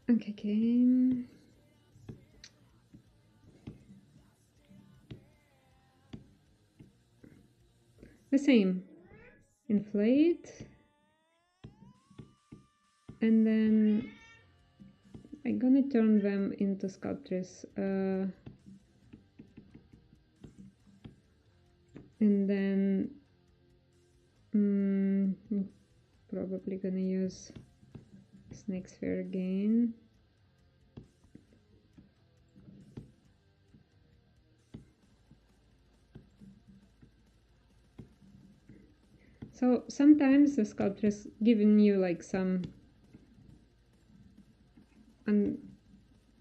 Okay. The same. Inflate. And then I'm gonna turn them into sculptures. And then probably gonna use snake sphere again. So sometimes the sculptor is giving you like some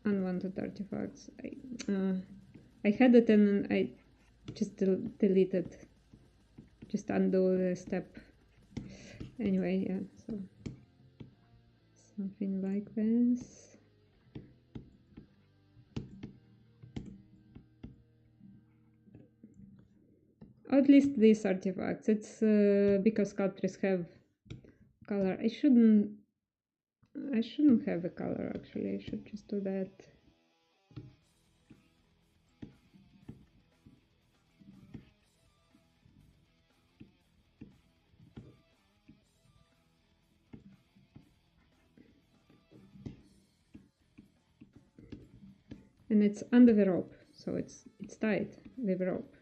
unwanted artifacts. I had it and I just deleted, just undo the step. Anyway, yeah, so something like this. Or at least these artifacts. It's because sculptors have color. I shouldn't have a color actually. I should just do that. And it's under the rope, so it's tied with rope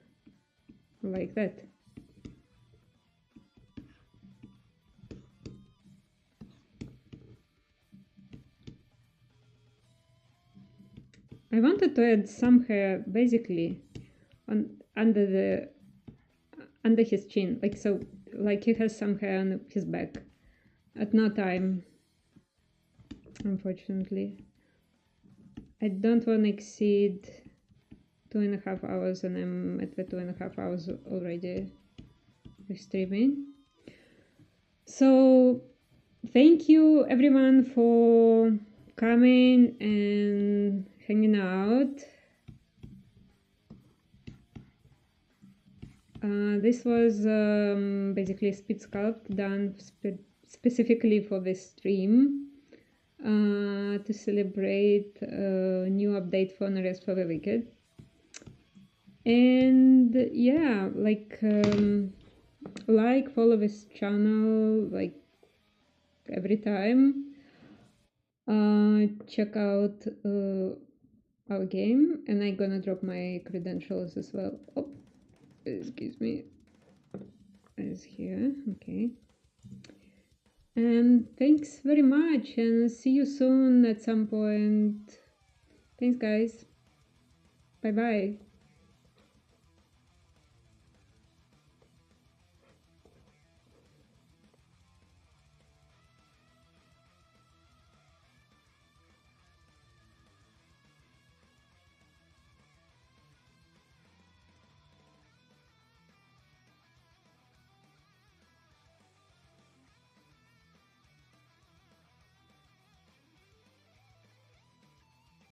like that. I wanted to add some hair basically under his chin, like so, like he has some hair on his back. At no time, unfortunately. I don't want to exceed 2.5 hours, and I'm at the 2.5 hours already with streaming. So thank you everyone for coming and hanging out. This was basically a speed sculpt done specifically for this stream to celebrate a new update for No Rest for the Wicked. And yeah, like follow this channel like every time. Check out our game, and I'm gonna drop my credentials as well. Oh, excuse me. It's here. Okay. And thanks very much, and see you soon at some point. Thanks, guys. Bye bye.